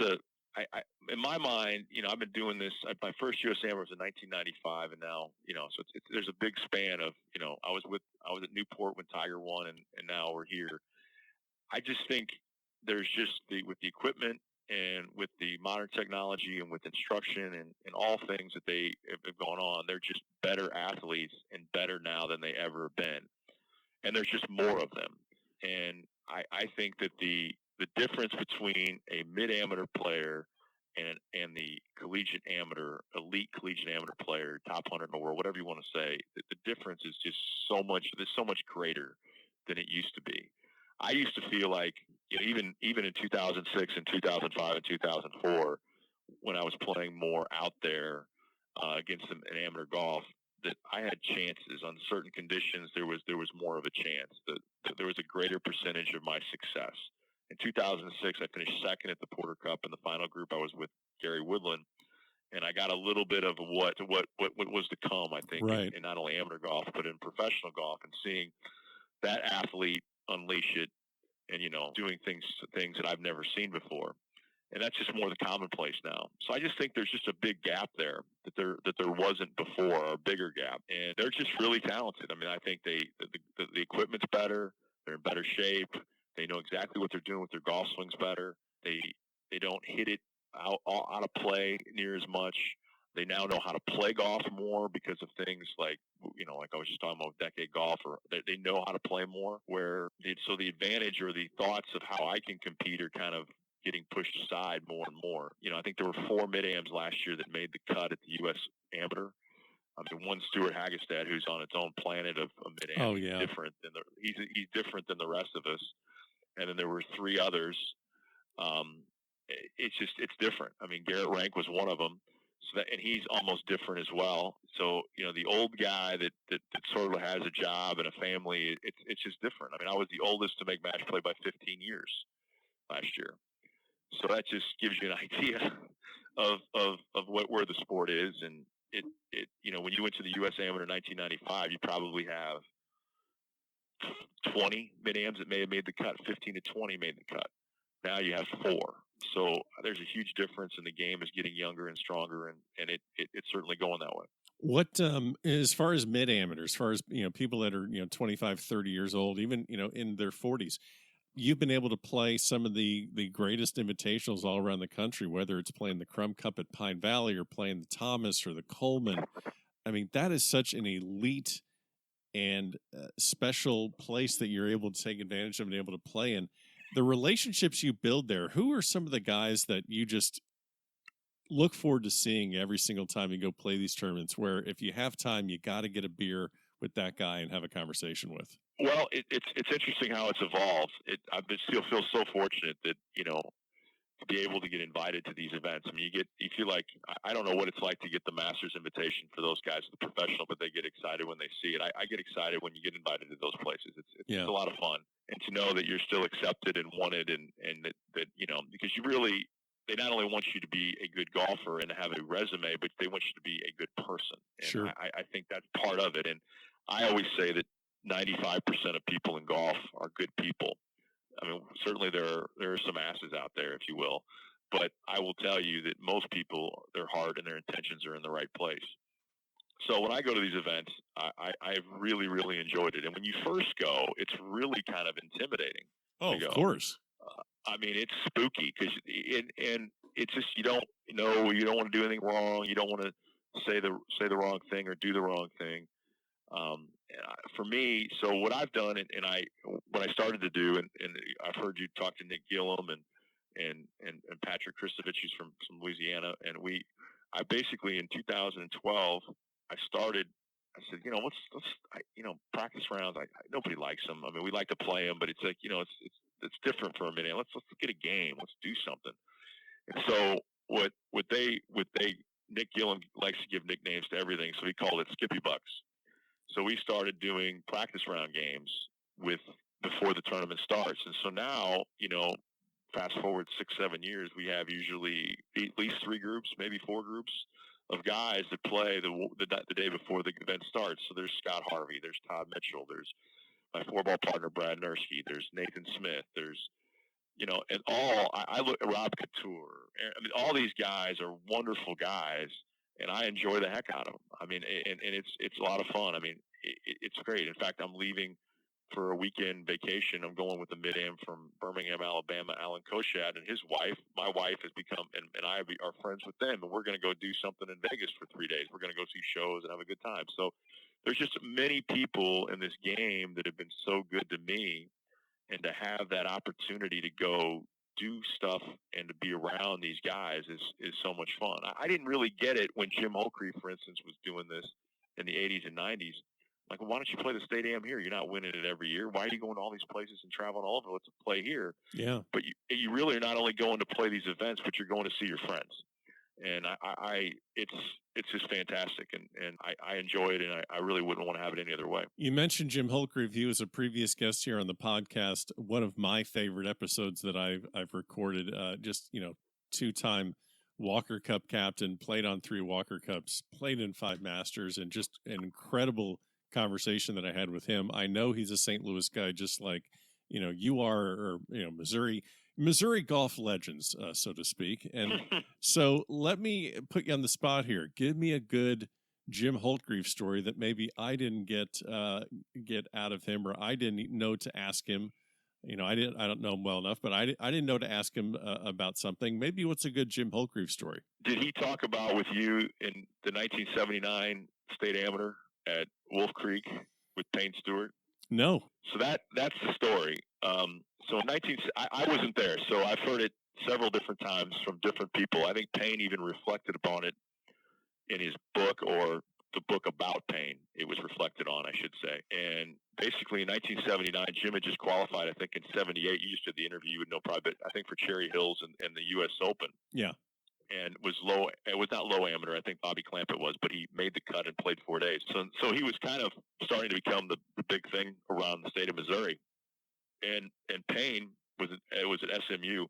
Speaker 3: in my mind, I've been doing this. My first U.S. Amateur was in 1995, and now, so there's a big span of, I was at Newport when Tiger won, and now we're here. I just think there's just with the equipment and with the modern technology and with instruction and all things that they have gone on, they're just better athletes and better now than they ever have been. And there's just more of them. And I think that the difference between a mid-amateur player and the elite collegiate amateur player, top 100 in the world, whatever you want to say, the difference is just so much greater than it used to be. I used to feel like, even in 2006 and 2005 and 2004, when I was playing more out there against an amateur golf, that I had chances on certain conditions. There was more of a chance. There was a greater percentage of my success. In 2006, I finished second at the Porter Cup in the final group. I was with Gary Woodland, and I got a little bit of what was to come, I think,
Speaker 2: right,
Speaker 3: in not only amateur golf but in professional golf, and seeing that athlete unleash it, and doing things that I've never seen before. And that's just more the commonplace now. So I just think there's just a big gap there that there wasn't before, or a bigger gap. And they're just really talented. I mean, I think the equipment's better. They're in better shape. They know exactly what they're doing with their golf swings better. They don't hit it out of play near as much. They now know how to play golf more because of things like, like I was just talking about Decade Golf, or they know how to play more. So the advantage or the thoughts of how I can compete are kind of getting pushed aside more and more. I think there were 4 mid-ams last year that made the cut at the U.S. Amateur. One Stuart Hagestad, who's on its own planet of mid-am.
Speaker 2: Oh, yeah.
Speaker 3: He's different than the rest of us. And then there were 3 others. It's different. I mean, Garrett Rank was one of them. And he's almost different as well. So, the old guy that sort of has a job and a family, it's just different. I mean, I was the oldest to make match play by 15 years last year. So that just gives you an idea of where the sport is. And it when you went to the U.S. Amateur in 1995, you probably have 20 mid-ams that may have made the cut. 15 to 20 made the cut. Now you have 4. So there's a huge difference, and the game is getting younger and stronger, and it's certainly going that way.
Speaker 2: What, as far as mid-amateurs, as far as, people that are, 25, 30 years old, even, in their 40s, you've been able to play some of the greatest invitationals all around the country, whether it's playing the Crum Cup at Pine Valley or playing the Thomas or the Coleman. I mean, that is such an elite and special place that you're able to take advantage of and able to play in. the relationships you build there, who are some of the guys that you just look forward to seeing every single time you go play these tournaments, where if you have time, you got to get a beer with that guy and have a conversation with?
Speaker 3: Well, it's interesting how it's evolved. I still feel so fortunate that, to be able to get invited to these events. I mean, you feel like, I don't know what it's like to get the Masters invitation for those guys, the professional, but they get excited when they see it. I get excited when you get invited to those places. It's a lot of fun. And to know that you're still accepted and wanted, and that, because they not only want you to be a good golfer and have a resume, but they want you to be a good person. And
Speaker 2: sure.
Speaker 3: I think that's part of it. And I always say that 95% of people in golf are good people. I mean, certainly there are some asses out there, if you will, but I will tell you that most people, their heart and their intentions are in the right place. So when I go to these events, I've really, really enjoyed it. And when you first go, it's really kind of intimidating.
Speaker 2: Oh, of course.
Speaker 3: I mean, it's spooky because and it's just, you don't want to do anything wrong. You don't want to say the wrong thing or do the wrong thing. For me, so what I've done, and what I started to do, and I've heard you talk to Nick Gillum and Patrick Christovich, who's from Louisiana, and I basically in 2012, I said, let's practice rounds. Nobody likes them. I mean, we like to play them, but it's like, it's different for a minute. Let's get a game. Let's do something. And so what Nick Gillum likes to give nicknames to everything, so he called it Skippy Bucks. So we started doing practice round games before the tournament starts. And so now, fast forward 6-7 years, we have usually at least 3 groups, maybe 4 groups of guys that play the day before the event starts. So there's Scott Harvey, there's Todd Mitchell, there's my 4-ball partner, Brad Nursky, there's Nathan Smith, there's, and I look at Rob Couture. I mean, all these guys are wonderful guys, and I enjoy the heck out of them. I mean, and it's a lot of fun. I mean, it's great. In fact, I'm leaving for a weekend vacation. I'm going with the mid-am from Birmingham, Alabama, Alan Koshat, and his wife. My wife has become, and I are friends with them, and we're going to go do something in Vegas for 3 days. We're going to go see shows and have a good time. So there's just many people in this game that have been so good to me, and to have that opportunity to go do stuff and to be around these guys is so much fun. I didn't really get it when Jim Holcree, for instance, was doing this in the 80s and 90s. Like, well, why don't you play the State Am here? You're not winning it every year. Why are you going to all these places and traveling all over? Let's play here.
Speaker 2: Yeah.
Speaker 3: But you really are not only going to play these events, but you're going to see your friends. And it's just fantastic, and I enjoy it, and I really wouldn't want to have it any other way.
Speaker 2: You mentioned Jim Holcree. He was a previous guest here on the podcast. One of my favorite episodes that I've recorded. Just 2-time Walker Cup captain, played on 3 Walker Cups, played in 5 Masters, and just an incredible conversation that I had with him. I know he's a St. Louis guy, just like you are, or Missouri golf legends, so to speak. And so let me put you on the spot here. Give me a good Jim Holtgreave story that maybe I didn't get out of him, or I didn't know to ask him. I don't know him well enough, but I didn't know to ask him about something. Maybe what's a good Jim Holtgreave story?
Speaker 3: Did he talk about with you in the 1979 State Amateur at Wolf Creek with Payne Stewart?
Speaker 2: No.
Speaker 3: So that's the story. So in I wasn't there, so I've heard it several different times from different people. I think Payne even reflected upon it in his book, or the book about Payne. It was reflected on, I should say. And basically in 1979, Jim had just qualified, I think, in 78. You just did the interview, you would know probably, but I think for Cherry Hills and the U.S. Open.
Speaker 2: Yeah.
Speaker 3: And it was not low amateur. I think Bobby Clampett was, but he made the cut and played 4 days. So he was kind of starting to become the big thing around the state of Missouri. And Payne was at SMU,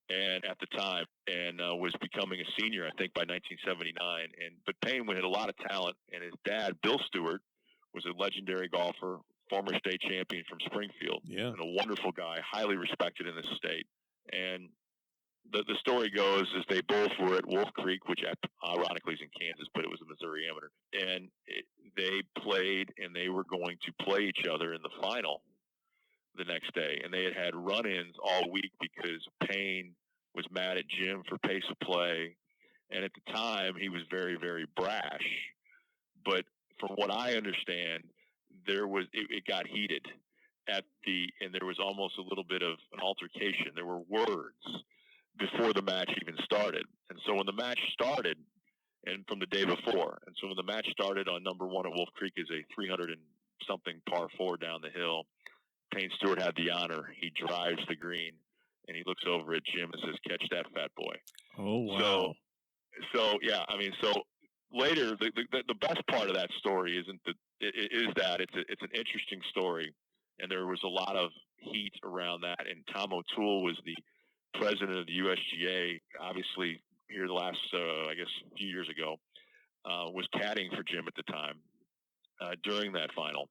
Speaker 3: and at the time, and was becoming a senior, I think, by 1979. But Payne had a lot of talent, and his dad, Bill Stewart, was a legendary golfer, former state champion from Springfield, and a wonderful guy, highly respected in the state. And the story goes is they both were at Wolf Creek, which ironically is in Kansas, but it was a Missouri amateur. And they played, and they were going to play each other in the final the next day. And they had run-ins all week because Payne was mad at Jim for pace of play. And at the time, he was very, very brash. But from what I understand, it got heated. and there was almost a little bit of an altercation. There were words before the match even started. And so when the match started, and from the day before, and so when the match started on number one at Wolf Creek is a 300 and something par four down the hill. Payne Stewart had the honor. He drives the green, and he looks over at Jim and says, "Catch that, fat boy."
Speaker 2: Oh, wow.
Speaker 3: So yeah, I mean, so later, the best part of that story isn't that it's an interesting story, and there was a lot of heat around that. And Tom O'Toole was the president of the USGA, obviously here the last I guess a few years ago, was caddying for Jim at the time during that final.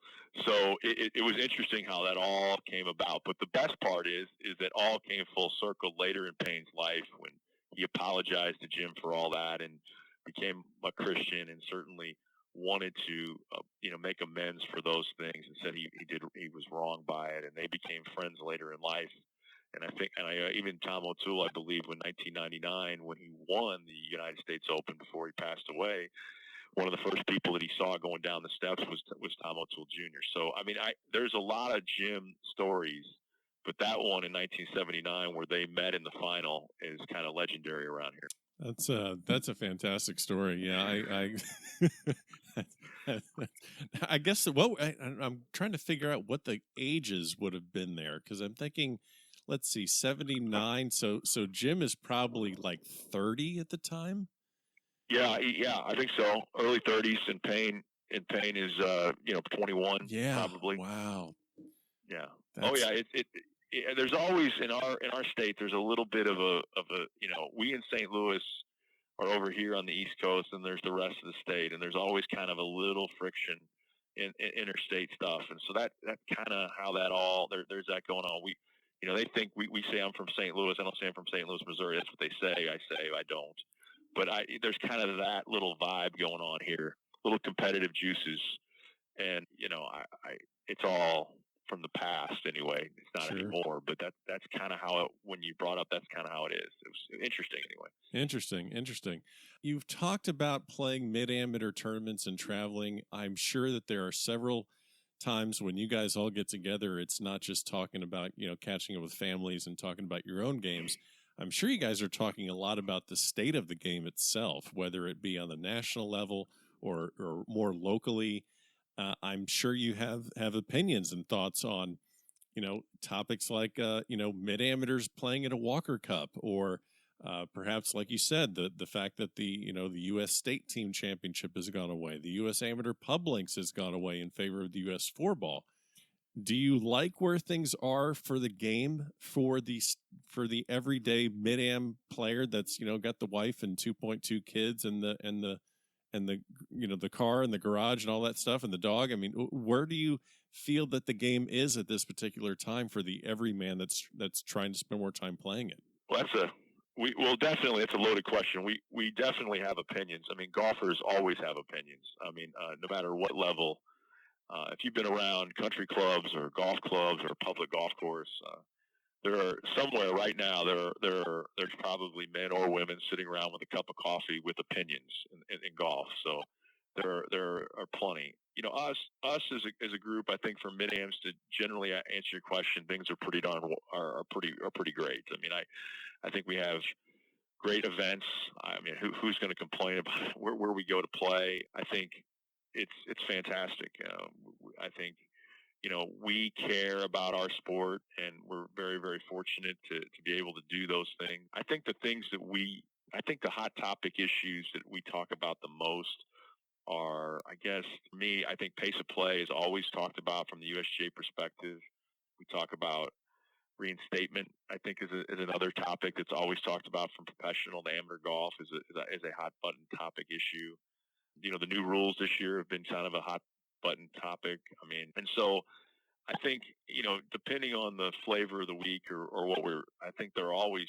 Speaker 3: So it was interesting how that all came about. But the best part is that all came full circle later in Payne's life when he apologized to Jim for all that and became a Christian and certainly wanted to make amends for those things and said he was wrong by it, and they became friends later in life. And I think, even Tom O'Toole, I believe, in 1999 when he won the United States Open before he passed away, one of the first people that he saw going down the steps was Tom O'Toole Jr. So, I mean, there's a lot of Jim stories, but that one in 1979 where they met in the final is kind of legendary around here.
Speaker 2: That's a fantastic story. Yeah, I guess I'm trying to figure out what the ages would have been there because I'm thinking, let's see, 79. So Jim is probably like 30 at the time.
Speaker 3: Yeah, I think so. Early 30s, and Payne is 21.
Speaker 2: Yeah,
Speaker 3: probably.
Speaker 2: Wow.
Speaker 3: Yeah. Oh yeah. There's always in our state there's a little bit of a we in St. Louis are over here on the East Coast, and there's the rest of the state, and there's always kind of a little friction in interstate stuff, and so that's kind of how that all there's that going on. They think we say I'm from St. Louis. I don't say I'm from St. Louis, Missouri. That's what they say. I say I don't. But there's kind of that little vibe going on here, little competitive juices, and it's all from the past anyway. It's not anymore, but that's kind of how when you brought up, that's kind of how it is. It was interesting anyway.
Speaker 2: Interesting. You've talked about playing mid-amateur tournaments and traveling. I'm sure that there are several times when you guys all get together. It's not just talking about, catching up with families and talking about your own games. I'm sure you guys are talking a lot about the state of the game itself, whether it be on the national level or more locally. I'm sure you have opinions and thoughts on, topics like, mid-amateurs playing at a Walker Cup, or perhaps, like you said, the fact that the U.S. State Team Championship has gone away. The U.S. Amateur Pub Links has gone away in favor of the U.S. 4-ball. Do you like where things are for the game for the everyday mid-am player that's got the wife and 2.2 kids and the the car and the garage and all that stuff and the dog? I mean, where do you feel that the game is at this particular time for the everyman that's trying to spend more time playing it?
Speaker 3: Well, definitely it's a loaded question. We definitely have opinions. I mean, golfers always have opinions. I mean, no matter what level. If you've been around country clubs or golf clubs or public golf course, there are somewhere right now there's probably men or women sitting around with a cup of coffee with opinions in golf. So there are plenty. Us as a group, I think for mid-ams to generally answer your question, things are pretty great. I mean, I think we have great events. I mean, who's going to complain about it? Where we go to play? I think it's fantastic. I think we care about our sport, and we're very, very fortunate to be able to do those things. I think the hot topic issues that we talk about the most are, I guess, for me, I think pace of play is always talked about from the USGA perspective. We talk about reinstatement, I think, is another topic that's always talked about from professional to amateur golf is a hot button topic issue. The new rules this year have been kind of a hot button topic. I mean, and so I think, depending on the flavor of the week or I think there are always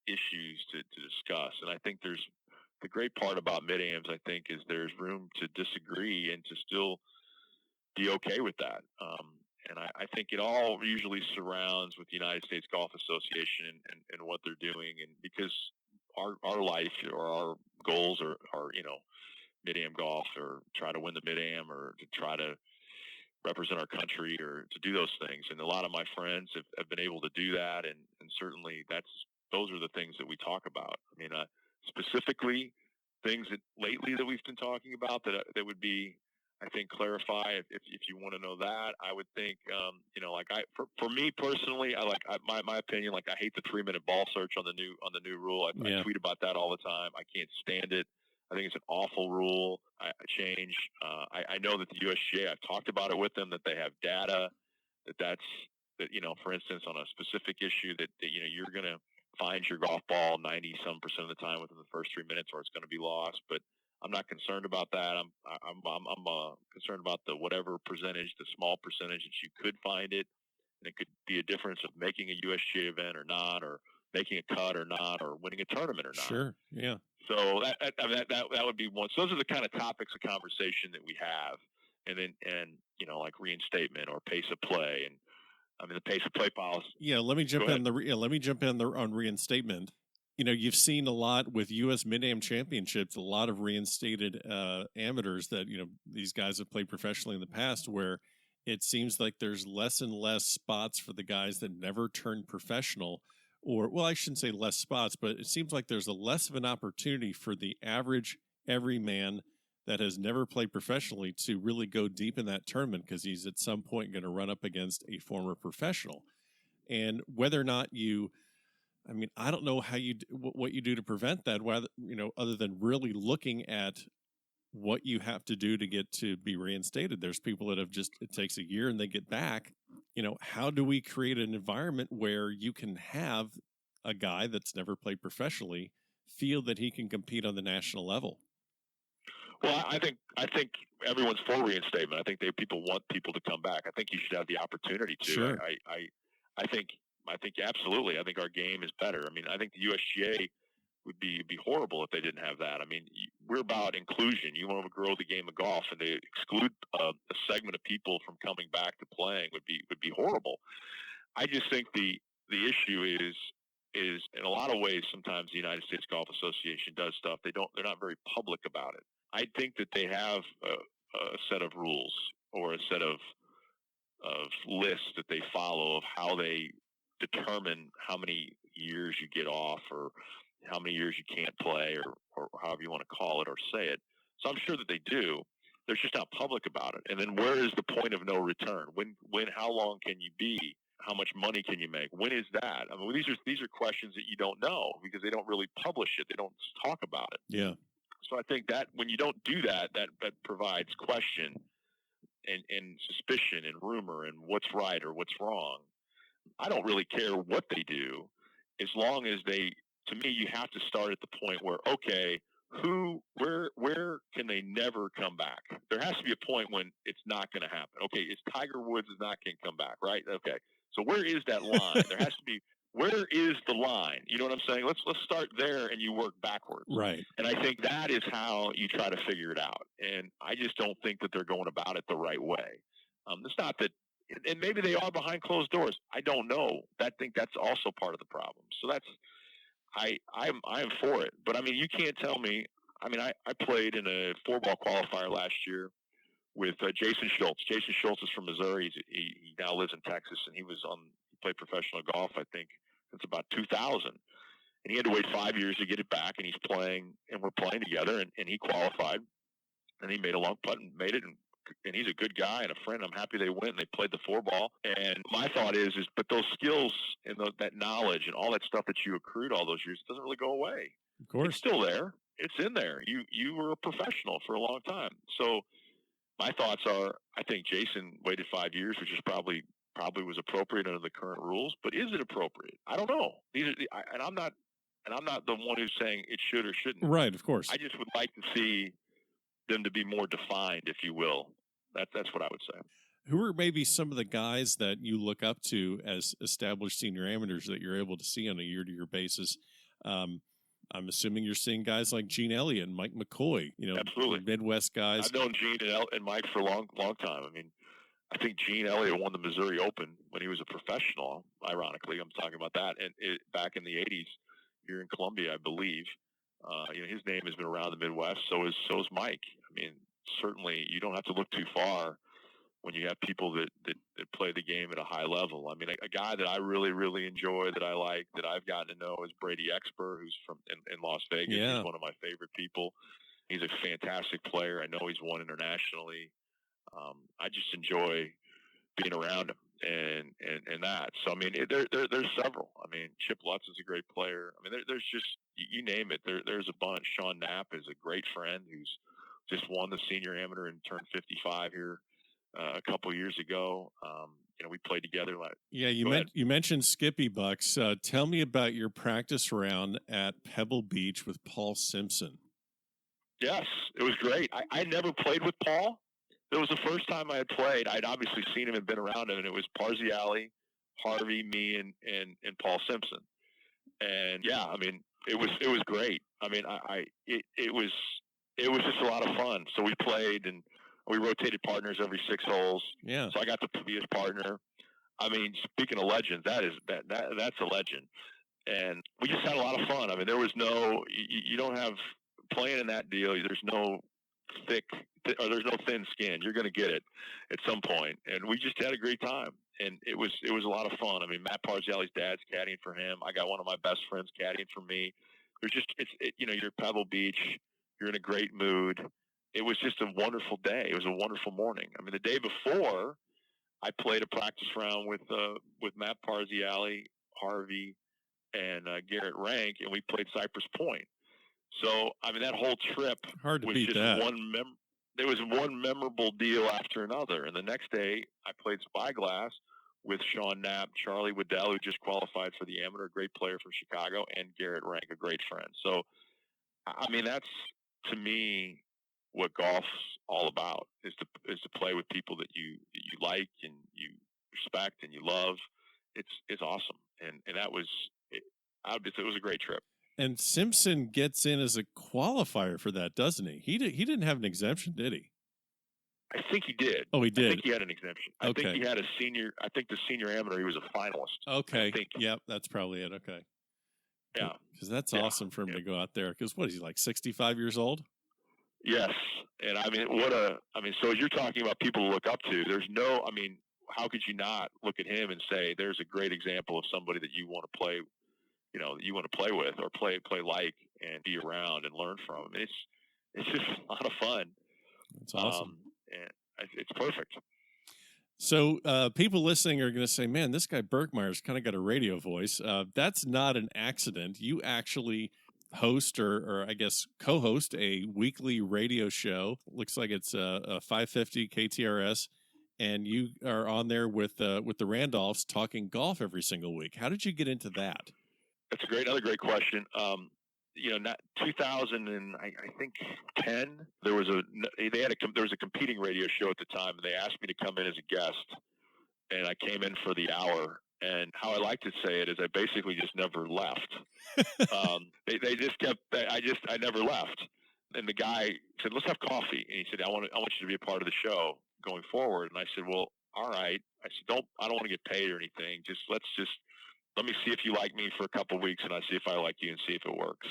Speaker 3: issues to discuss. And I think the great part about mid-ams, I think, is there's room to disagree and to still be okay with that. And I think it all usually surrounds with the United States Golf Association and what they're doing. And because our life or our goals are mid-am golf, or try to win the mid-am, or to try to represent our country or to do those things. And a lot of my friends have been able to do that. And certainly those are the things that we talk about. I mean, specifically things that lately that we've been talking about that would be, I think, clarify if you want to know that. I would think, for me personally, my opinion, like I hate the 3-minute ball search on the new rule. I tweet about that all the time. I can't stand it. I think it's an awful rule. I change. I know that the USGA, I've talked about it with them, that they have data that for instance, on a specific issue that you're going to find your golf ball 90% of the time within the first 3 minutes, or it's going to be lost. But I'm not concerned about that. I'm concerned about the whatever percentage, the small percentage that you could find it, and it could be a difference of making a USGA event or not, or making a cut or not, or winning a tournament or not.
Speaker 2: Sure, yeah.
Speaker 3: So that would be one. So those are the kind of topics of conversation that we have, and like reinstatement or pace of play, and I mean the pace of play policy.
Speaker 2: Yeah, let me jump in on reinstatement. You've seen a lot with U.S. Mid-Am Championships, a lot of reinstated amateurs that, these guys have played professionally in the past, where it seems like there's less and less spots for the guys that never turned professional. Or, well, I shouldn't say less spots, but it seems like there's a less of an opportunity for the average everyman that has never played professionally to really go deep in that tournament, because he's at some point going to run up against a former professional. And whether or not I don't know what you do to prevent that, other than really looking at what you have to do to get to be reinstated. There's people that it takes a year and they get back. How do we create an environment where you can have a guy that's never played professionally feel that he can compete on the national level?
Speaker 3: Well, I think everyone's for reinstatement. I think people want people to come back. I think you should have the opportunity to.
Speaker 2: Sure.
Speaker 3: I think absolutely. I think our game is better. I mean, I think the USGA would be horrible if they didn't have that. I mean, we're about inclusion. You want to grow the game of golf, and they exclude a segment of people from coming back to playing would be horrible. I just think the issue is in a lot of ways, sometimes the United States Golf Association does stuff. They're not very public about it. I think that they have a set of rules or a set of lists that they follow of how they determine how many years you get off, or how many years you can't play, or however you want to call it or say it. So I'm sure that they do. They're just not public about it. And then where is the point of no return? How long can you be? How much money can you make? When is that? I mean, these are questions that you don't know because they don't really publish it. They don't talk about it.
Speaker 2: Yeah.
Speaker 3: So I think that when you don't do that, that provides question and suspicion and rumor and what's right or what's wrong. I don't really care what they do, as long as to me, you have to start at the point where, okay, where can they never come back? There has to be a point when it's not going to happen. Okay, it's Tiger Woods is not going to come back, right? Okay, so where is that line? There has to be. Where is the line? You know what I'm saying? Let's start there, and you work backwards.
Speaker 2: Right.
Speaker 3: And I think that is how you try to figure it out. And I just don't think that they're going about it the right way. It's not that, and maybe they are behind closed doors. I don't know. I think that's also part of the problem. So I'm for it. But I mean, you can't tell me. I mean, I played in a 4-ball qualifier last year with Jason Schultz. Jason Schultz is from Missouri. He now lives in Texas, and he played professional golf, I think, since about 2000. And he had to wait 5 years to get it back, and he's playing, and we're playing together, and he qualified, and he made a long putt and made it, and he's a good guy and a friend. I'm happy they went and they played the 4-ball. And my thought is but those skills and that knowledge and all that stuff that you accrued all those years doesn't really go away.
Speaker 2: Of course.
Speaker 3: It's still there. It's in there. You were a professional for a long time. So my thoughts are, I think Jason waited 5 years, which is probably was appropriate under the current rules. But is it appropriate? I don't know. I'm not the one who's saying it should or shouldn't.
Speaker 2: Right. Of course.
Speaker 3: I just would like to see them to be more defined, if you will. That's what I would say.
Speaker 2: Who are maybe some of the guys that you look up to as established senior amateurs that you're able to see on a year-to-year basis? I'm assuming you're seeing guys like Gene Elliott and Mike McCoy,
Speaker 3: Absolutely.
Speaker 2: Midwest guys.
Speaker 3: I've known Gene and Mike for a long time. I mean, I think Gene Elliott won the Missouri Open when he was a professional. Ironically, I'm talking about that, and back in the '80s here in Columbia, I believe. His name has been around the Midwest. So is Mike. I mean, certainly you don't have to look too far when you have people that play the game at a high level. I mean, a guy that I really, really enjoy, that I like, that I've gotten to know is Brady Exper, who's from in Las Vegas.
Speaker 2: Yeah.
Speaker 3: He's one of my favorite people. He's a fantastic player. I know he's won internationally. I just enjoy being around him and that. So, I mean, there's several. I mean, Chip Lutz is a great player. I mean, there's just, you name it. There's a bunch. Sean Knapp is a great friend who's just won the senior amateur and turned 55 here a couple years ago. We played together.
Speaker 2: Yeah, you mentioned Skippy Bucks. Tell me about your practice round at Pebble Beach with Paul Simpson.
Speaker 3: Yes, it was great. I never played with Paul. It was the first time I had played. I'd obviously seen him and been around him, and it was Parziale, Harvey, me, and Paul Simpson. And yeah, I mean, it was great. I mean, it was just a lot of fun. So we played, and we rotated partners every 6 holes.
Speaker 2: Yeah.
Speaker 3: So I got to be his partner. I mean, speaking of legends, that's a legend. And we just had a lot of fun. I mean, there was no, you don't have, playing in that deal, there's no there's no thin skin. You're going to get it at some point. And we just had a great time. And it was a lot of fun. I mean, Matt Parziale's dad's caddying for him. I got one of my best friends caddying for me. There's just, you're at Pebble Beach. You're in a great mood. It was just a wonderful day. It was a wonderful morning. I mean, the day before, I played a practice round with Matt Parziale, Harvey, and Garrett Rank, and we played Cypress Point. So, I mean, that whole trip
Speaker 2: Hard to
Speaker 3: was
Speaker 2: beat
Speaker 3: just
Speaker 2: that.
Speaker 3: there was one memorable deal after another. And the next day, I played Spyglass with Sean Knapp, Charlie Waddell, who just qualified for the amateur, a great player from Chicago, and Garrett Rank, a great friend. So, I mean, that's, to me, what golf's all about, is to play with people that you like and you respect and you love. It's awesome. And that was, it was a great trip.
Speaker 2: And Simpson gets in as a qualifier for that, doesn't he? He didn't have an exemption, did he?
Speaker 3: I think he did.
Speaker 2: Oh, he did.
Speaker 3: I think he had an exemption.
Speaker 2: Okay.
Speaker 3: I think he had a senior. I think the senior amateur, he was a finalist.
Speaker 2: Okay. Yep, that's probably it. Okay.
Speaker 3: Yeah.
Speaker 2: Because that's awesome for him to go out there. Because what is he, like 65 years old?
Speaker 3: Yes. And I mean, so as you're talking about people to look up to, how could you not look at him and say, there's a great example of somebody that you want to play, that you want to play with or play like and be around and learn from. I mean, it's just a lot of fun.
Speaker 2: That's awesome.
Speaker 3: And it's perfect.
Speaker 2: So people listening are going to say, man, this guy Berkmeyer's kind of got a radio voice. That's not an accident. You actually host or I guess co-host a weekly radio show. Looks like it's a 550 KTRS, and you are on there with the Randolphs talking golf every single week. How did you get into that?
Speaker 3: That's another great question. 2000 and I think 10. There was a competing radio show at the time, and they asked me to come in as a guest, and I came in for the hour. And how I like to say it is, I basically just never left. They just kept. I never left. And the guy said, "Let's have coffee." And he said, "I want you to be a part of the show going forward." And I said, "Well, all right." I said, I don't want to get paid or anything. Let me see if you like me for a couple of weeks, and I see if I like you and see if it works.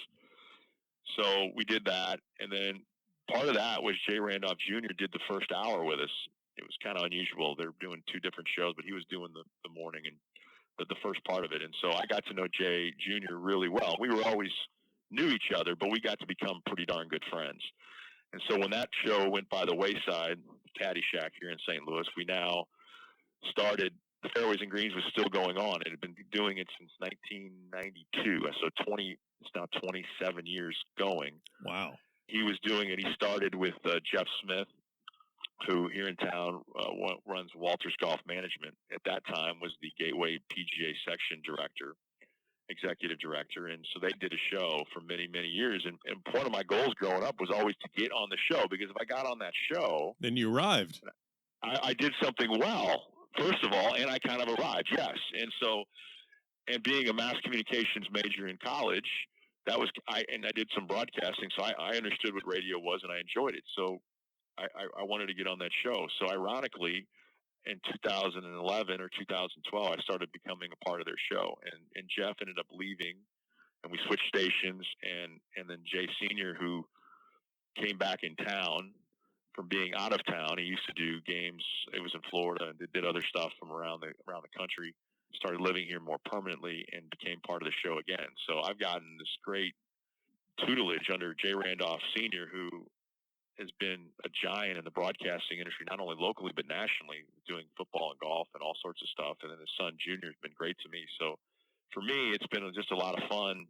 Speaker 3: So we did that, and then part of that was Jay Randolph Jr. did the first hour with us. It was kind of unusual. They're doing 2 different shows, but he was doing the morning and the first part of it. And so I got to know Jay Jr. really well. We were always knew each other, but we got to become pretty darn good friends. And so when that show went by the wayside, Caddyshack here in St. Louis, we now started. The Fairways and Greens was still going on. It had been doing it since 1992. So it's now 27 years going.
Speaker 2: Wow.
Speaker 3: He was doing it. He started with Jeff Smith, who here in town runs Walters Golf Management. At that time was the Gateway PGA section director, executive director. And so they did a show for many, many years. And one of my goals growing up was always to get on the show, because if I got on that show,
Speaker 2: then you arrived.
Speaker 3: I did something well, first of all, and I kind of arrived, yes. And so, and being a mass communications major in college, I did some broadcasting, so I understood what radio was, and I enjoyed it. So I wanted to get on that show. So ironically, in 2011 or 2012, I started becoming a part of their show, and Jeff ended up leaving, and we switched stations, and then Jay Sr., who came back in town from being out of town. He used to do games. It was in Florida and did other stuff from around the country. Started living here more permanently and became part of the show again. So I've gotten this great tutelage under Jay Randolph Sr., who has been a giant in the broadcasting industry, not only locally but nationally, doing football and golf and all sorts of stuff. And then his son Junior has been great to me. So for me, it's been just a lot of fun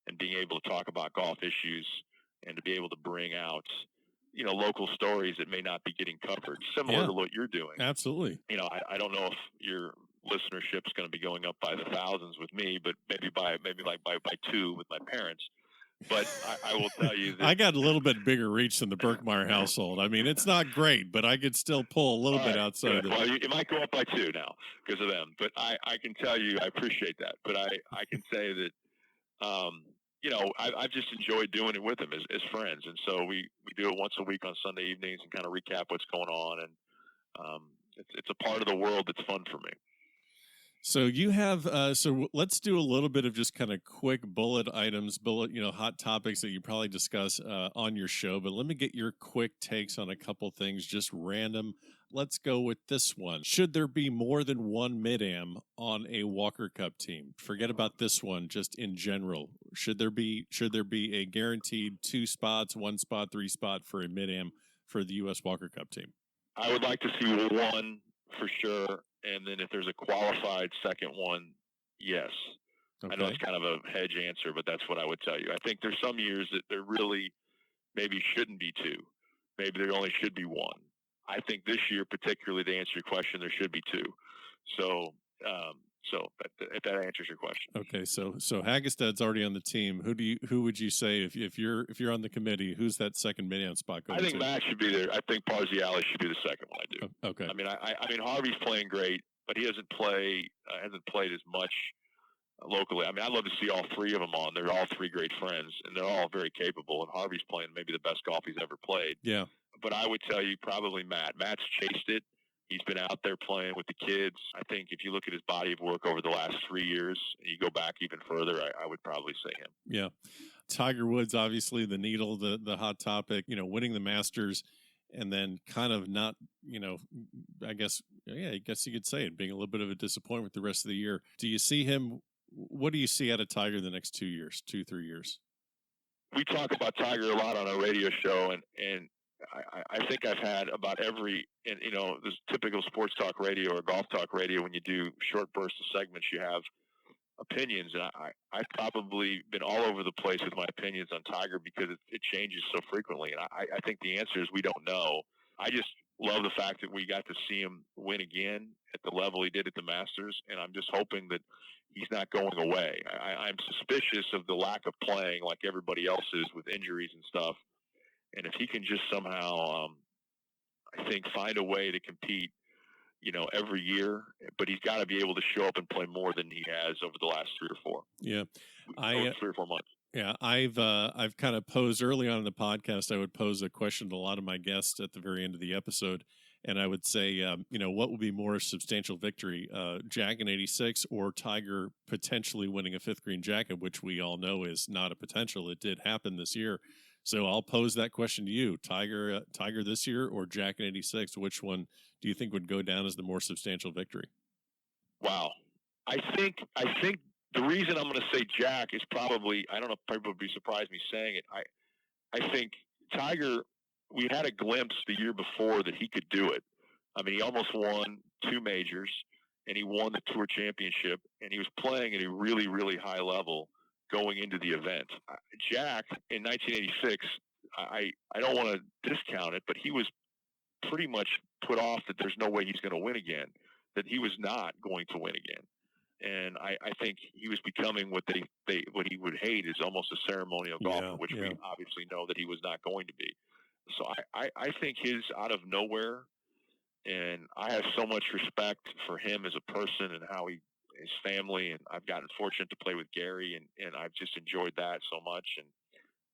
Speaker 3: and being able to talk about golf issues and to be able to bring out, local stories that may not be getting covered, similar to what you're doing.
Speaker 2: Absolutely.
Speaker 3: I don't know if your listenership's going to be going up by the thousands with me, but maybe by 2 with my parents. But I will tell you that
Speaker 2: I got a little bit bigger reach than the Berkmeyer household. I mean, it's not great, but I could still pull a little bit outside.
Speaker 3: Well, you might go up by 2 now because of them. But I can tell you, I appreciate that. But I can say that, I've just enjoyed doing it with them as friends. And so we do it once a week on Sunday evenings and kind of recap what's going on. And it's a part of the world that's fun for me.
Speaker 2: So you have, so let's do a little bit of just kind of quick bullet items, hot topics that you probably discuss on your show. But let me get your quick takes on a couple things, just random. Let's go with this one. Should there be more than one mid-am on a Walker Cup team? Forget about this one, just in general. Should there be a guaranteed 2 spots, 1 spot, 3 spot for a mid-am for the U.S. Walker Cup team?
Speaker 3: I would like to see 1 for sure. And then if there's a qualified second one, yes. Okay. I know it's kind of a hedge answer, but that's what I would tell you. I think there's some years that there really maybe shouldn't be 2. Maybe there only should be 1. I think this year, particularly to answer your question, there should be 2. So if that answers your question.
Speaker 2: Okay, so Hagestad's already on the team. Who would you say if you're on the committee? Who's that second mid-am spot going to?
Speaker 3: I think Matt should be there. I think Parziale should be the second one. I do.
Speaker 2: Okay.
Speaker 3: I mean Harvey's playing great, but he hasn't played as much locally. I mean, I'd love to see all 3 of them on. They're all 3 great friends, and they're all very capable. And Harvey's playing maybe the best golf he's ever played.
Speaker 2: Yeah.
Speaker 3: But I would tell you probably Matt. Matt's chased it. He's been out there playing with the kids. I think if you look at his body of work over the last 3 years, and you go back even further, I would probably say him.
Speaker 2: Yeah. Tiger Woods, obviously the needle, the hot topic, winning the Masters, and then kind of not, I guess you could say it, being a little bit of a disappointment the rest of the year. Do you see him? What do you see out of Tiger the next 3 years?
Speaker 3: We talk about Tiger a lot on our radio show, and I think I've had about every, and this typical sports talk radio or golf talk radio, when you do short bursts of segments, you have opinions. And I've probably been all over the place with my opinions on Tiger because it changes so frequently. And I think the answer is we don't know. I just love the fact that we got to see him win again at the level he did at the Masters. And I'm just hoping that he's not going away. I'm suspicious of the lack of playing like everybody else is with injuries and stuff. And if he can just somehow, I think, find a way to compete, every year, but he's got to be able to show up and play more than he has over the last 3 or 4.
Speaker 2: Yeah,
Speaker 3: 3 or 4 months.
Speaker 2: Yeah, I've kind of posed early on in the podcast. I would pose a question to a lot of my guests at the very end of the episode, and I would say, what would be more substantial victory, Jack in '86 or Tiger potentially winning a 5th green jacket, which we all know is not a potential. It did happen this year. So I'll pose that question to you: Tiger this year or Jack in '86? Which one do you think would go down as the more substantial victory?
Speaker 3: Wow, I think the reason I'm going to say Jack is probably, I don't know if people would be surprised me saying it. I think Tiger, we had a glimpse the year before that he could do it. I mean, he almost won 2 majors, and he won the Tour Championship, and he was playing at a really, really high level going into the event. Jack in 1986, I don't want to discount it, but he was pretty much put off that there's no way he's going to win again, that he was not going to win again. And I think he was becoming what he would hate is almost a ceremonial golfer, which we obviously know that he was not going to be. So I think his out of nowhere, and I have so much respect for him as a person and how his family, and I've gotten fortunate to play with Gary, and I've just enjoyed that so much, and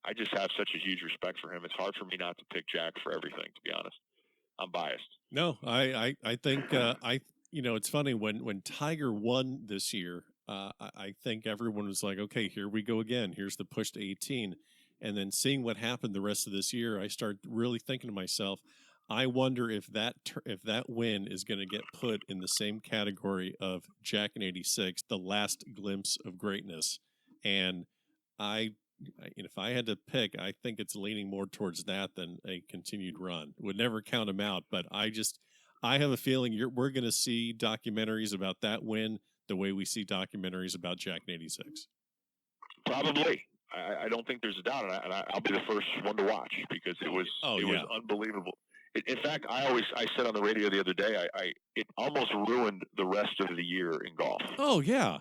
Speaker 3: I just have such a huge respect for him. It's hard for me not to pick Jack for everything, to be honest. I'm biased.
Speaker 2: No, I think it's funny when Tiger won this year. I think everyone was like, okay, here we go again. Here's the push to 18, and then seeing what happened the rest of this year, I start really thinking to myself, I wonder if that win is going to get put in the same category of Jack in '86, the last glimpse of greatness. And if I had to pick, I think it's leaning more towards that than a continued run. Would never count him out, but I have a feeling we're going to see documentaries about that win the way we see documentaries about Jack in '86.
Speaker 3: Probably. I don't think there's a doubt, and I'll be the first one to watch because it was unbelievable. In fact, I said on the radio the other day, it almost ruined the rest of the year in golf.
Speaker 2: Oh yeah.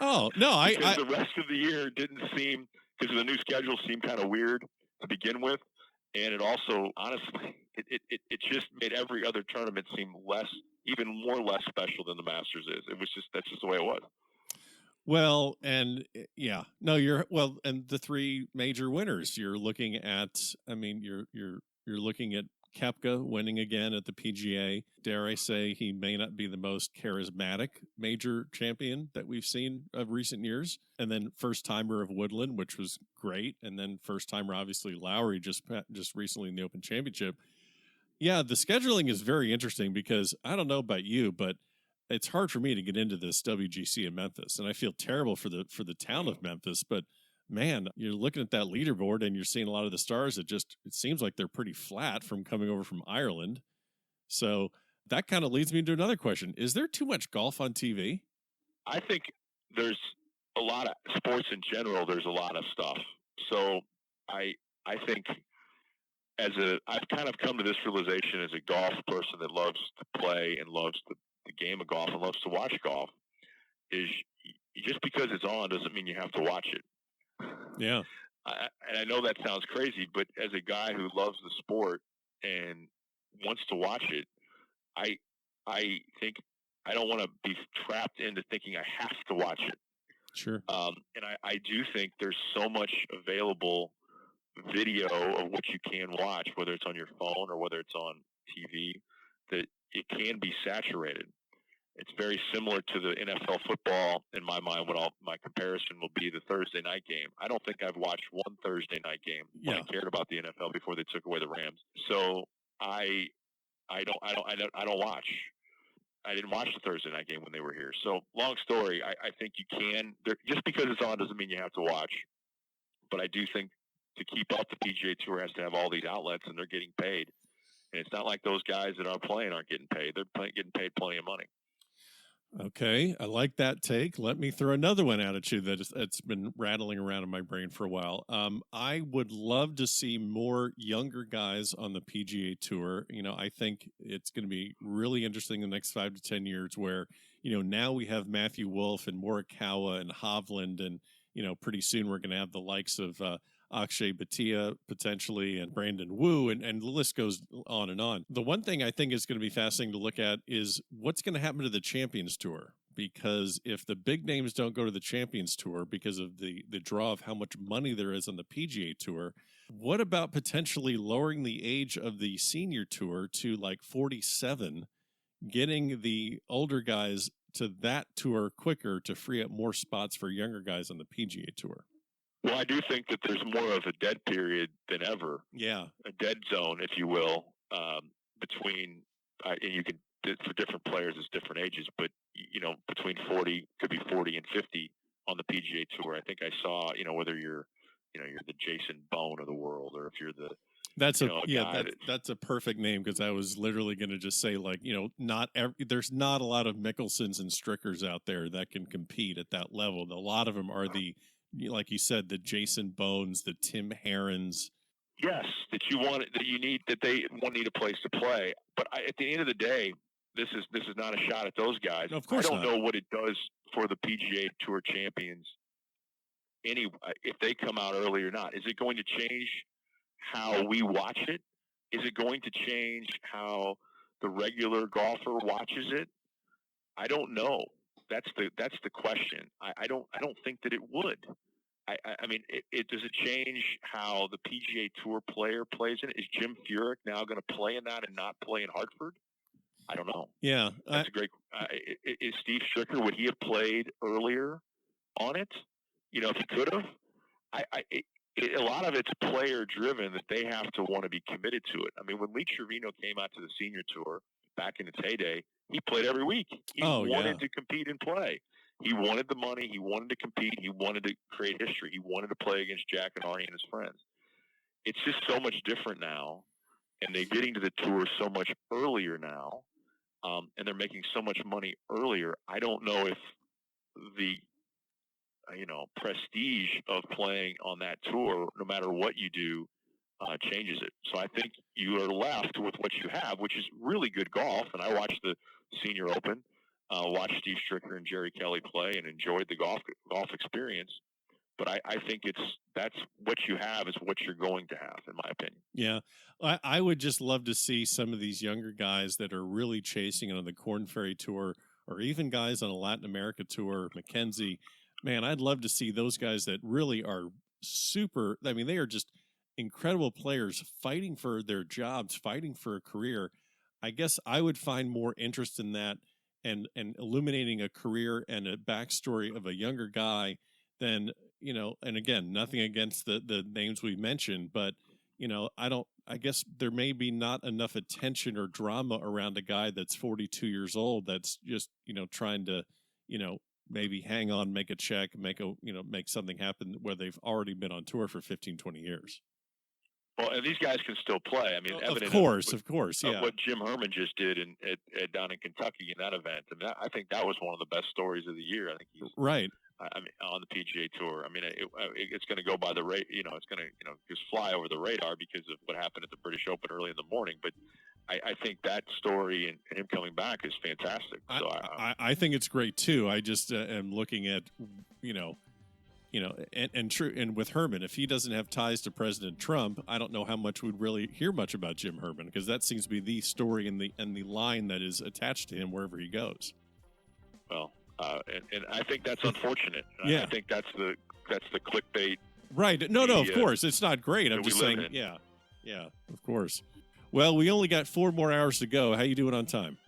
Speaker 2: Oh no,
Speaker 3: because the rest of the year didn't seem, because the new schedule seemed kind of weird to begin with, and it also, honestly, it just made every other tournament seem even more less special than the Masters is. That's just the way it was.
Speaker 2: Well, and yeah, no, and the three major winners you're looking at. I mean, you're looking at Koepka winning again at the PGA. Dare I say he may not be the most charismatic major champion that we've seen of recent years. And then first timer of Woodland, which was great. And then first timer, obviously, Lowry just recently in the Open Championship. Yeah, the scheduling is very interesting because I don't know about you, but it's hard for me to get into this WGC in Memphis. And I feel terrible for the town of Memphis, but man, you're looking at that leaderboard and you're seeing a lot of the stars that it seems like they're pretty flat from coming over from Ireland. So that kind of leads me to another question. Is there too much golf on TV?
Speaker 3: I think there's a lot of sports in general. There's a lot of stuff. So I think I've kind of come to this realization as a golf person that loves to play and loves the game of golf and loves to watch golf, is just because it's on doesn't mean you have to watch it.
Speaker 2: Yeah.
Speaker 3: And I know that sounds crazy, but as a guy who loves the sport and wants to watch it, I think I don't want to be trapped into thinking I have to watch it.
Speaker 2: Sure.
Speaker 3: And I do think there's so much available video of what you can watch, whether it's on your phone or whether it's on TV, that it can be saturated. It's very similar to the NFL football in my mind. My comparison will be the Thursday night game. I don't think I've watched one Thursday night game when I cared about the NFL before they took away the Rams. So I don't watch. I didn't watch the Thursday night game when they were here. So long story, I think you can. Just because it's on doesn't mean you have to watch. But I do think to keep up, the PGA Tour has to have all these outlets, and they're getting paid. And it's not like those guys that are playing aren't getting paid. They're getting paid plenty of money.
Speaker 2: Okay, I like that take. Let me throw another one out at you that's been rattling around in my brain for a while. I would love to see more younger guys on the PGA Tour. I think it's going to be really interesting in the next 5 to 10 years where, now we have Matthew Wolff and Morikawa and Hovland, and, pretty soon we're going to have the likes of Akshay Bhatia potentially and Brandon Wu, and the list goes on and on. The one thing I think is going to be fascinating to look at is what's going to happen to the Champions Tour, because if the big names don't go to the Champions Tour because of the draw of how much money there is on the PGA Tour, what about potentially lowering the age of the Senior Tour to like 47, getting the older guys to that tour quicker to free up more spots for younger guys on the PGA Tour?
Speaker 3: Well, I do think that there's more of a dead period than ever.
Speaker 2: Yeah.
Speaker 3: A dead zone, if you will, between, and you can, for different players, it's different ages, but, between 40, could be 40 and 50 on the PGA Tour. I think I saw, whether you're the Jason Bone of the world, or if you're the,
Speaker 2: that's a perfect name, because I was literally going to just say, like, there's not a lot of Mickelsons and Strickers out there that can compete at that level. A lot of them are like you said, the Jason Bones, the Tim Herons.
Speaker 3: Yes, that they won't need a place to play. But at the end of the day, this is not a shot at those guys.
Speaker 2: No, of course
Speaker 3: I don't
Speaker 2: not.
Speaker 3: know what it does for the PGA Tour champions. If they come out early or not, is it going to change how we watch it? Is it going to change how the regular golfer watches it? I don't know. That's the question. I don't think that it would. I mean, does it change how the PGA Tour player plays in it? Is Jim Furyk now going to play in that and not play in Hartford? I don't know.
Speaker 2: Yeah,
Speaker 3: that's a great. Is Steve Stricker, would he have played earlier on it? If he could have, a lot of it's player driven, that they have to want to be committed to it. I mean, when Lee Trevino came out to the senior tour back in its heyday, he played every week. He wanted to compete and play. He wanted the money. He wanted to compete. He wanted to create history. He wanted to play against Jack and Arnie and his friends. It's just so much different now, and they're getting to the tour so much earlier now, and they're making so much money earlier. I don't know if the prestige of playing on that tour, no matter what you do, changes it. So I think you are left with what you have, which is really good golf. And I watched the Senior Open, watched Steve Stricker and Jerry Kelly play, and enjoyed the golf experience. But I think that's what you have is what you're going to have, in my opinion.
Speaker 2: Yeah, I would just love to see some of these younger guys that are really chasing it on the Korn Ferry Tour, or even guys on a Latin America tour, Mackenzie. Man, I'd love to see those guys that really are super. I mean, they are just incredible players fighting for their jobs, fighting for a career. I guess I would find more interest in that and illuminating a career and a backstory of a younger guy than, and again, nothing against the names we mentioned, but, I guess there may be not enough attention or drama around a guy that's 42 years old that's just, trying to, maybe hang on, make a check, make something happen where they've already been on tour for 15, 20 years.
Speaker 3: Well, and these guys can still play. I mean,
Speaker 2: of course, yeah.
Speaker 3: What Jim Herman just did down in Kentucky in that event, I mean, I think that was one of the best stories of the year. I think he's
Speaker 2: right.
Speaker 3: I mean, on the PGA Tour. I mean, it's going to go by the rate. It's going to just fly over the radar because of what happened at the British Open early in the morning. But I think that story and him coming back is fantastic. So
Speaker 2: I think it's great too. I just am looking at, and true. And with Herman, if he doesn't have ties to President Trump, I don't know how much we'd really hear much about Jim Herman, because that seems to be the story and the line that is attached to him wherever he goes.
Speaker 3: Well, and I think that's unfortunate.
Speaker 2: Yeah.
Speaker 3: I think that's the clickbait.
Speaker 2: Right. No, of course. It's not great. I'm just saying, yeah, of course. Well, we only got 4 more hours to go. How you doing on time?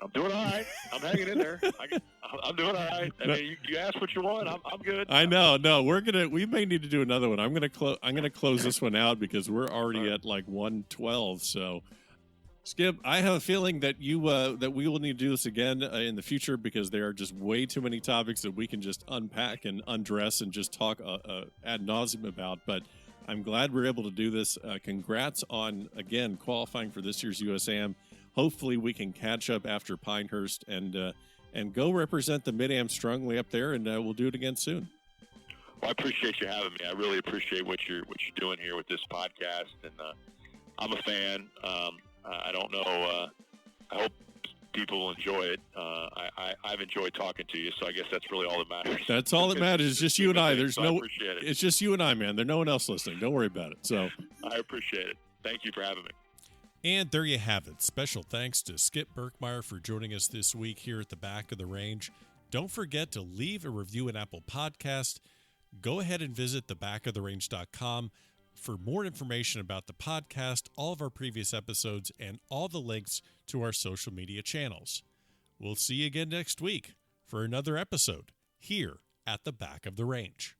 Speaker 3: I'm doing all right. I'm hanging in there. I'm doing all right. I mean, you ask what you want. I'm good.
Speaker 2: I know. No, we may need to do another one. I'm gonna close this one out because we're already at like 1:12. So, Skip, I have a feeling that that we will need to do this again in the future, because there are just way too many topics that we can just unpack and undress and just talk ad nauseum about. But I'm glad we're able to do this. Congrats on, again, qualifying for this year's USAM. Hopefully we can catch up after Pinehurst and go represent the Mid-Am strongly up there, and we'll do it again soon.
Speaker 3: Well, I appreciate you having me. I really appreciate what you're doing here with this podcast, and I'm a fan. I don't know. I hope people will enjoy it. I've enjoyed talking to you, so I guess that's really all that matters.
Speaker 2: That's all that matters. It's just you and I.
Speaker 3: I appreciate it.
Speaker 2: It's just you and I, man. There's no one else listening. Don't worry about it. So
Speaker 3: I appreciate it. Thank you for having me.
Speaker 2: And there you have it. Special thanks to Skip Berkmeyer for joining us this week here at the Back of the Range. Don't forget to leave a review in Apple Podcast. Go ahead and visit thebackoftherange.com for more information about the podcast, all of our previous episodes, and all the links to our social media channels. We'll see you again next week for another episode here at the Back of the Range.